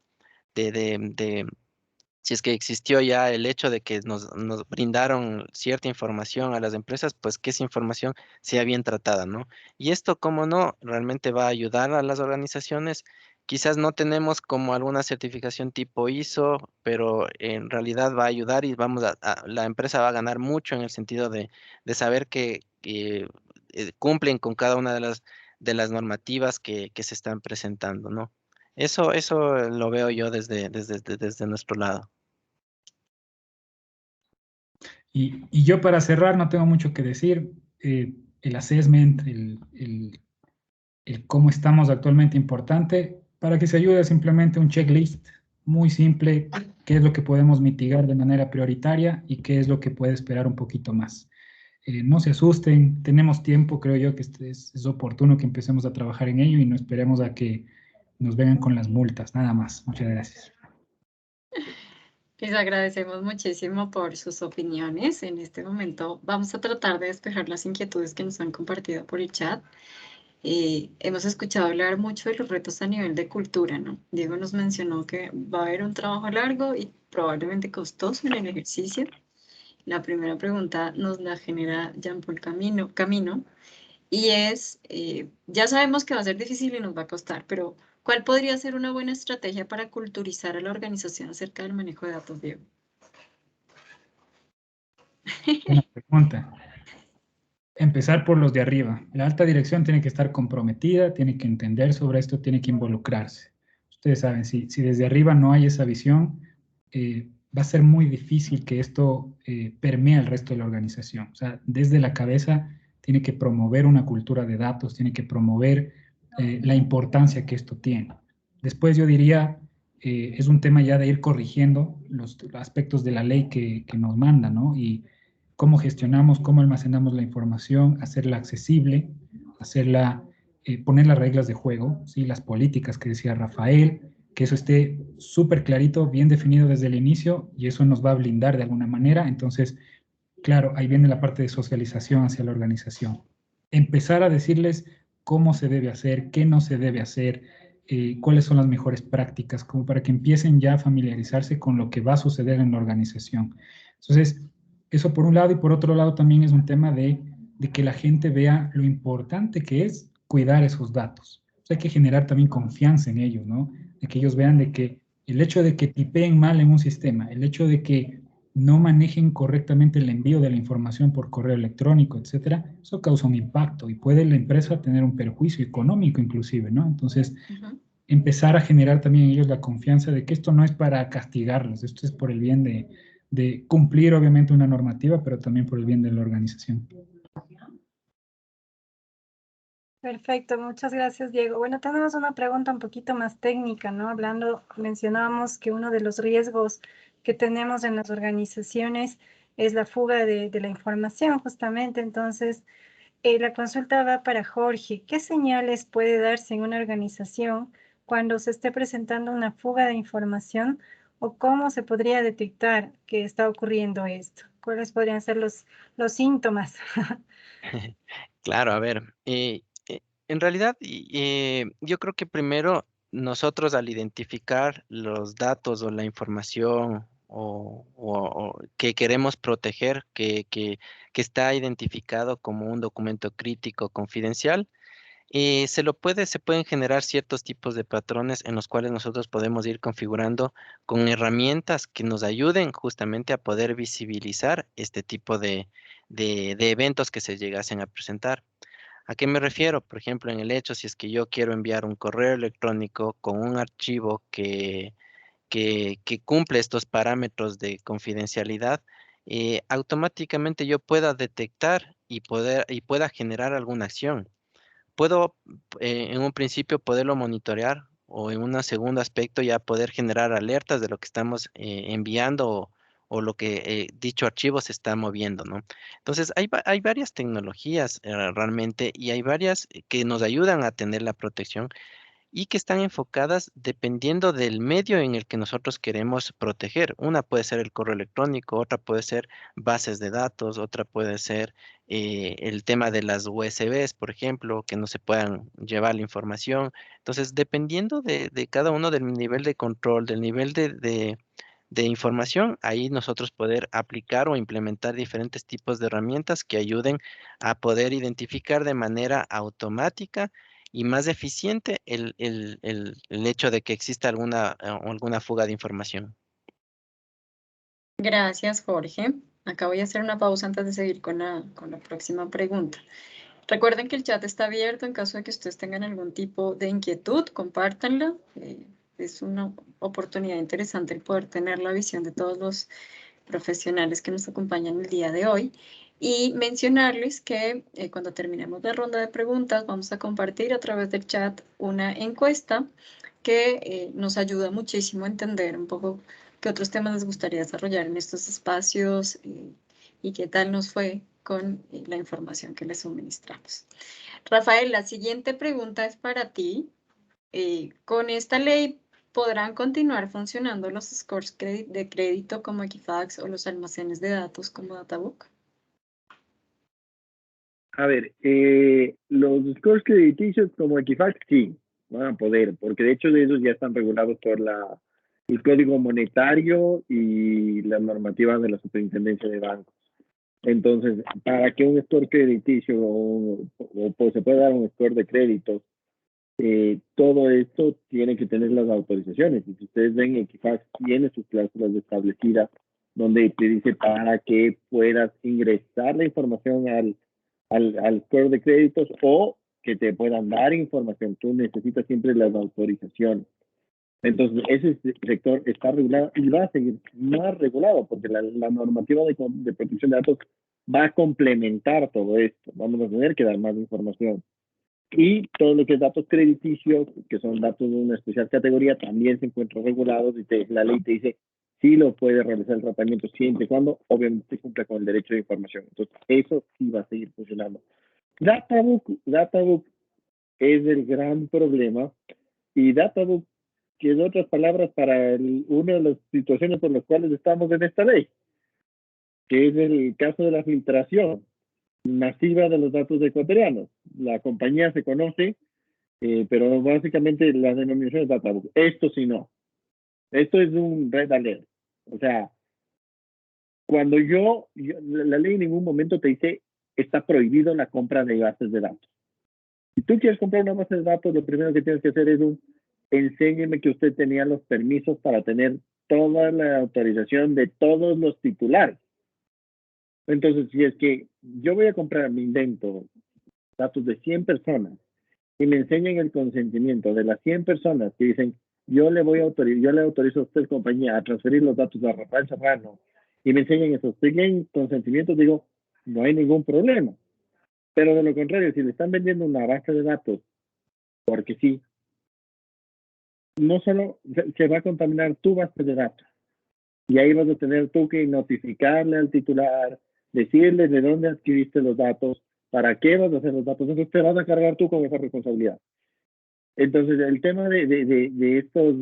si es que existió ya el hecho de que nos brindaron cierta información a las empresas, pues que esa información sea bien tratada, ¿no? Y esto, como no, realmente va a ayudar a las organizaciones. Quizás no tenemos como alguna certificación tipo ISO, pero en realidad va a ayudar y la empresa va a ganar mucho en el sentido de saber que cumplen con cada una de las normativas que se están presentando, ¿no? Eso lo veo yo desde nuestro lado. Y yo para cerrar no tengo mucho que decir. El assessment, el cómo estamos actualmente importante, para que se ayude simplemente un checklist muy simple, qué es lo que podemos mitigar de manera prioritaria y qué es lo que puede esperar un poquito más. No se asusten, tenemos tiempo, creo yo que es oportuno que empecemos a trabajar en ello y no esperemos a que nos vengan con las multas, nada más. Muchas gracias. Les agradecemos muchísimo por sus opiniones. En este momento vamos a tratar de despejar las inquietudes que nos han compartido por el chat. Hemos escuchado hablar mucho de los retos a nivel de cultura, ¿no? Diego nos mencionó que va a haber un trabajo largo y probablemente costoso en el ejercicio. La primera pregunta nos la genera Jean-Paul Camino y es, ya sabemos que va a ser difícil y nos va a costar, pero ¿cuál podría ser una buena estrategia para culturizar a la organización acerca del manejo de datos, Diego? Buena pregunta. Empezar por los de arriba. La alta dirección tiene que estar comprometida, tiene que entender sobre esto, tiene que involucrarse. Ustedes saben, si desde arriba no hay esa visión, va a ser muy difícil que esto permee al resto de la organización. O sea, desde la cabeza tiene que promover una cultura de datos, tiene que promover la importancia que esto tiene. Después yo diría, es un tema ya de ir corrigiendo los aspectos de la ley que nos manda, ¿no? Y cómo gestionamos, cómo almacenamos la información, hacerla accesible, hacerla, poner las reglas de juego, ¿sí? Las políticas que decía Rafael, que eso esté súper clarito, bien definido desde el inicio y eso nos va a blindar de alguna manera. Entonces, claro, ahí viene la parte de socialización hacia la organización. Empezar a decirles cómo se debe hacer, qué no se debe hacer, cuáles son las mejores prácticas, como para que empiecen ya a familiarizarse con lo que va a suceder en la organización. Entonces, eso por un lado, y por otro lado también es un tema de que la gente vea lo importante que es cuidar esos datos. O sea, hay que generar también confianza en ellos, ¿no? De que ellos vean de que el hecho de que tipeen mal en un sistema, el hecho de que no manejen correctamente el envío de la información por correo electrónico, etcétera, eso causa un impacto y puede la empresa tener un perjuicio económico inclusive, ¿no? Entonces, empezar a generar también en ellos la confianza de que esto no es para castigarlos, esto es por el bien de cumplir obviamente una normativa, pero también por el bien de la organización. Perfecto, muchas gracias, Diego. Bueno, tenemos una pregunta un poquito más técnica, ¿no? Mencionábamos que uno de los riesgos que tenemos en las organizaciones es la fuga de la información, justamente. Entonces, la consulta va para Jorge. ¿Qué señales puede darse en una organización cuando se esté presentando una fuga de información o cómo se podría detectar que está ocurriendo esto? ¿Cuáles podrían ser los síntomas? Claro, a ver, en realidad yo creo que primero nosotros al identificar los datos o la información o que queremos proteger, que está identificado como un documento crítico confidencial, se pueden generar ciertos tipos de patrones en los cuales nosotros podemos ir configurando con herramientas que nos ayuden justamente a poder visibilizar este tipo de eventos que se llegasen a presentar. ¿A qué me refiero? Por ejemplo, en el hecho, si es que yo quiero enviar un correo electrónico con un archivo que cumple estos parámetros de confidencialidad, automáticamente yo pueda detectar y pueda generar alguna acción. Puedo en un principio poderlo monitorear o en un segundo aspecto ya poder generar alertas de lo que estamos enviando o lo que dicho archivo se está moviendo, ¿no? Entonces, hay varias tecnologías realmente y hay varias que nos ayudan a tener la protección y que están enfocadas dependiendo del medio en el que nosotros queremos proteger. Una puede ser el correo electrónico, otra puede ser bases de datos, otra puede ser el tema de las USBs, por ejemplo, que no se puedan llevar la información. Entonces, dependiendo de cada uno del nivel de control, del nivel de información, ahí nosotros poder aplicar o implementar diferentes tipos de herramientas que ayuden a poder identificar de manera automática y más eficiente el hecho de que exista alguna fuga de información. Gracias, Jorge. Acá voy a hacer una pausa antes de seguir con la próxima pregunta. Recuerden que el chat está abierto en caso de que ustedes tengan algún tipo de inquietud, compártanla. Es una oportunidad interesante el poder tener la visión de todos los profesionales que nos acompañan el día de hoy. Y mencionarles que cuando terminemos la ronda de preguntas vamos a compartir a través del chat una encuesta que nos ayuda muchísimo a entender un poco qué otros temas les gustaría desarrollar en estos espacios y qué tal nos fue con la información que les suministramos. Rafael, la siguiente pregunta es para ti. Con esta ley ¿podrán continuar funcionando los scores de crédito como Equifax o los almacenes de datos como Databook? A ver, los scores crediticios como Equifax sí van a poder, porque de hecho de esos ya están regulados por el Código Monetario y las normativas de la Superintendencia de Bancos. Entonces, para que un score crediticio pues, se pueda dar un score de créditos, todo esto tiene que tener las autorizaciones. Y si ustedes ven, Equifax tiene sus cláusulas establecidas donde te dice para que puedas ingresar la información al score de créditos o que te puedan dar información. Tú necesitas siempre las autorizaciones. Entonces, ese sector está regulado y va a seguir más regulado porque la normativa de protección de datos va a complementar todo esto. Vamos a tener que dar más información. Y todo lo que es datos crediticios, que son datos de una especial categoría, también se encuentran regulados y la ley te dice si lo puede realizar el tratamiento siempre y cuando obviamente cumpla con el derecho de información. Entonces, eso sí va a seguir funcionando. Databook es el gran problema y Databook, que en otras palabras, para una de las situaciones por las cuales estamos en esta ley, que es el caso de la filtración masiva de los datos ecuatorianos. La compañía se conoce, pero básicamente la denominación es Databook. Esto sí no. Esto es un red alert. O sea, cuando la ley en ningún momento te dice está prohibido la compra de bases de datos. Si tú quieres comprar una base de datos, lo primero que tienes que hacer es enséñeme que usted tenía los permisos para tener toda la autorización de todos los titulares. Entonces, si es que yo voy a comprar, me invento datos de 100 personas y me enseñan el consentimiento de las 100 personas que dicen, yo le autorizo a usted, compañía, a transferir los datos a Rafael Serrano, y me enseñan eso, siguen consentimiento, digo, no hay ningún problema. Pero de lo contrario, si le están vendiendo una base de datos, porque sí, no solo se va a contaminar tu base de datos, y ahí vas a tener tú que notificarle al titular, decirle de dónde adquiriste los datos, para qué vas a hacer los datos, entonces te vas a cargar tú con esa responsabilidad. Entonces, el tema de estos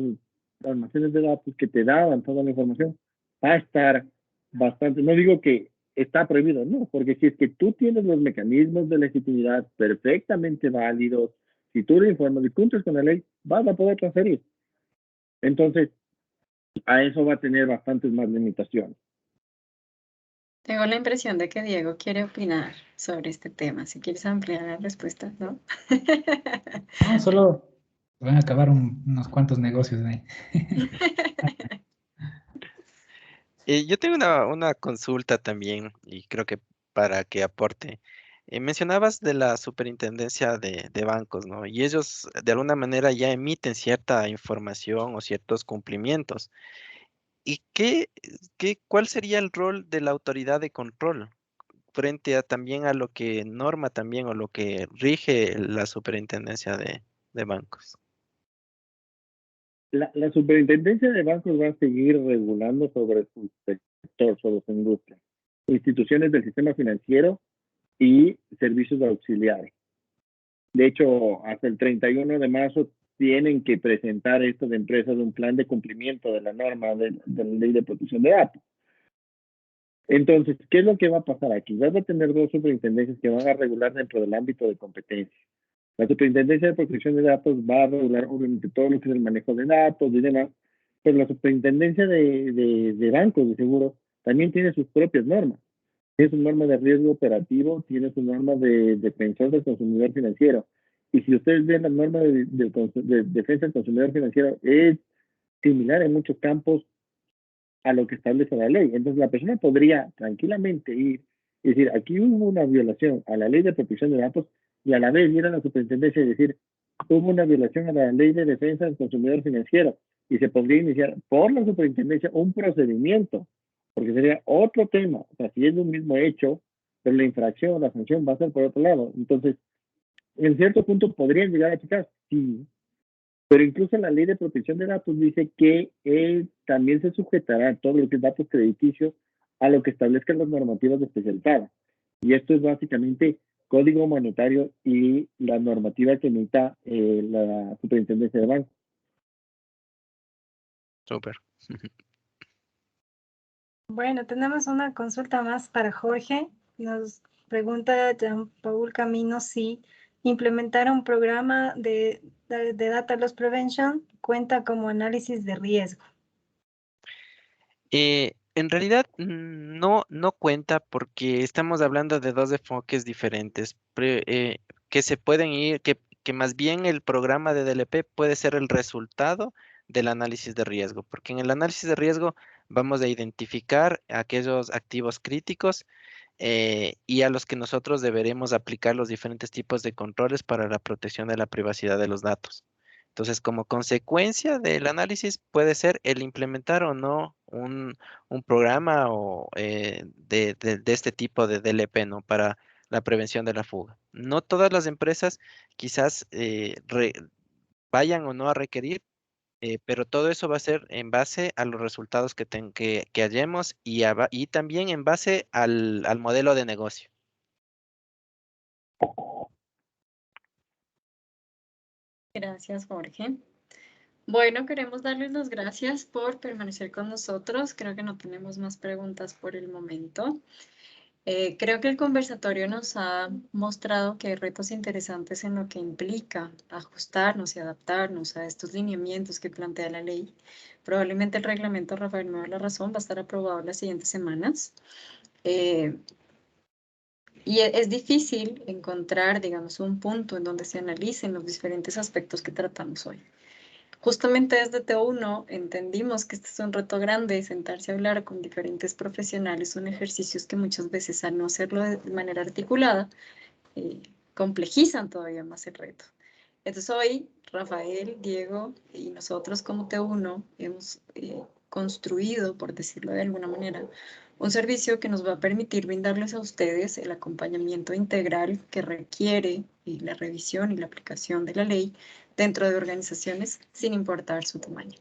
almacenes de datos que te daban toda la información va a estar bastante, no digo que está prohibido, no, porque si es que tú tienes los mecanismos de legitimidad perfectamente válidos, si tú le informas y cumples con la ley, vas a poder transferir. Entonces, a eso va a tener bastantes más limitaciones. Tengo la impresión de que Diego quiere opinar sobre este tema. Si quieres ampliar la respuesta, ¿no? No, solo van a acabar unos cuantos negocios ahí. Yo tengo una consulta también y creo que para que aporte. Mencionabas de la superintendencia de bancos, ¿no? Y ellos de alguna manera ya emiten cierta información o ciertos cumplimientos. ¿Y cuál sería el rol de la autoridad de control frente a también a lo que norma también o lo que rige la superintendencia de bancos? La superintendencia de bancos va a seguir regulando sobre su sector, sobre su industria, instituciones del sistema financiero y servicios auxiliares. De hecho, hasta el 31 de marzo tienen que presentar estas empresas un plan de cumplimiento de la norma de la ley de protección de datos. Entonces, ¿qué es lo que va a pasar aquí? Vas a tener dos superintendencias que van a regular dentro del ámbito de competencia. La Superintendencia de Protección de Datos va a regular obviamente todo lo que es el manejo de datos y demás, pero la Superintendencia de Bancos de Seguro también tiene sus propias normas. Tiene su norma de riesgo operativo, tiene su norma de defensor del consumidor financiero. Y si ustedes ven la norma de defensa del consumidor financiero, es similar en muchos campos a lo que establece la ley. Entonces la persona podría tranquilamente ir y decir, aquí hubo una violación a la ley de protección de datos y a la vez ir a la superintendencia y decir, hubo una violación a la ley de defensa del consumidor financiero y se podría iniciar por la superintendencia un procedimiento, porque sería otro tema. O sea, si es un mismo hecho, pero la infracción o la sanción va a ser por otro lado. Entonces, en cierto punto podrían llegar a aplicar, sí, pero incluso la ley de protección de datos dice que también se sujetará a todo lo que es datos crediticios a lo que establezcan las normativas especializadas. Y esto es básicamente código monetario y la normativa que emita la superintendencia de bancos. Súper. Bueno, tenemos una consulta más para Jorge. Nos pregunta Jean-Paul Camino si implementar un programa de Data Loss Prevention cuenta como análisis de riesgo. En realidad no cuenta porque estamos hablando de dos enfoques diferentes que se pueden ir, que más bien el programa de DLP puede ser el resultado del análisis de riesgo, porque en el análisis de riesgo vamos a identificar aquellos activos críticos y a los que nosotros deberemos aplicar los diferentes tipos de controles para la protección de la privacidad de los datos. Entonces, como consecuencia del análisis puede ser el implementar o no un programa o, de este tipo de DLP, ¿no? Para la prevención de la fuga. No todas las empresas quizás vayan o no a requerir, pero todo eso va a ser en base a los resultados que hallemos y también en base al modelo de negocio. Gracias, Jorge. Bueno, queremos darles las gracias por permanecer con nosotros. Creo que no tenemos más preguntas por el momento. Creo que el conversatorio nos ha mostrado que hay retos interesantes en lo que implica ajustarnos y adaptarnos a estos lineamientos que plantea la ley. Probablemente el reglamento, Rafael me da la razón, va a estar aprobado en las siguientes semanas. Y es difícil encontrar, digamos, un punto en donde se analicen los diferentes aspectos que tratamos hoy. Justamente desde T1 entendimos que este es un reto grande, sentarse a hablar con diferentes profesionales son ejercicios que muchas veces al no hacerlo de manera articulada, complejizan todavía más el reto. Entonces hoy Rafael, Diego y nosotros como T1 hemos construido, por decirlo de alguna manera, un servicio que nos va a permitir brindarles a ustedes el acompañamiento integral que requiere la revisión y la aplicación de la ley dentro de organizaciones sin importar su tamaño.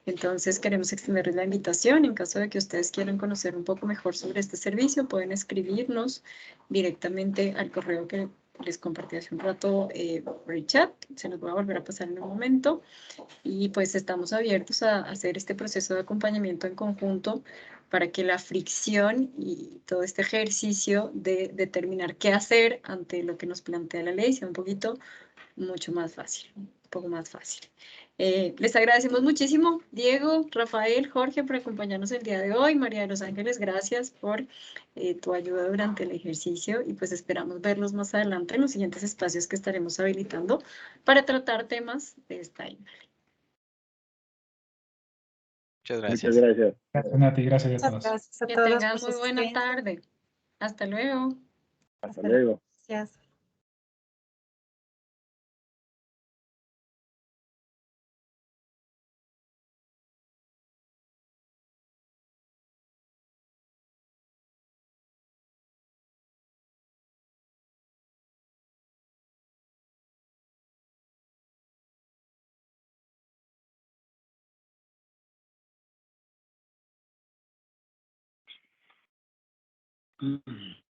Entonces queremos extenderles la invitación. En caso de que ustedes quieran conocer un poco mejor sobre este servicio, pueden escribirnos directamente al correo que les compartí hace un rato por el chat. Se los voy a volver a pasar en un momento. Y pues estamos abiertos a hacer este proceso de acompañamiento en conjunto para que la fricción y todo este ejercicio de determinar qué hacer ante lo que nos plantea la ley sea un poquito mucho más fácil, un poco más fácil. Les agradecemos muchísimo, Diego, Rafael, Jorge, por acompañarnos el día de hoy. María de los Ángeles, gracias por tu ayuda durante el ejercicio y pues esperamos verlos más adelante en los siguientes espacios que estaremos habilitando para tratar temas de esta índole. Muchas Muchas gracias. gracias. Gracias, Nati, gracias a Muchas todos. gracias a Que todos tengan por su muy buena asistencia. tarde. Hasta luego. Hasta luego. Gracias. Mm.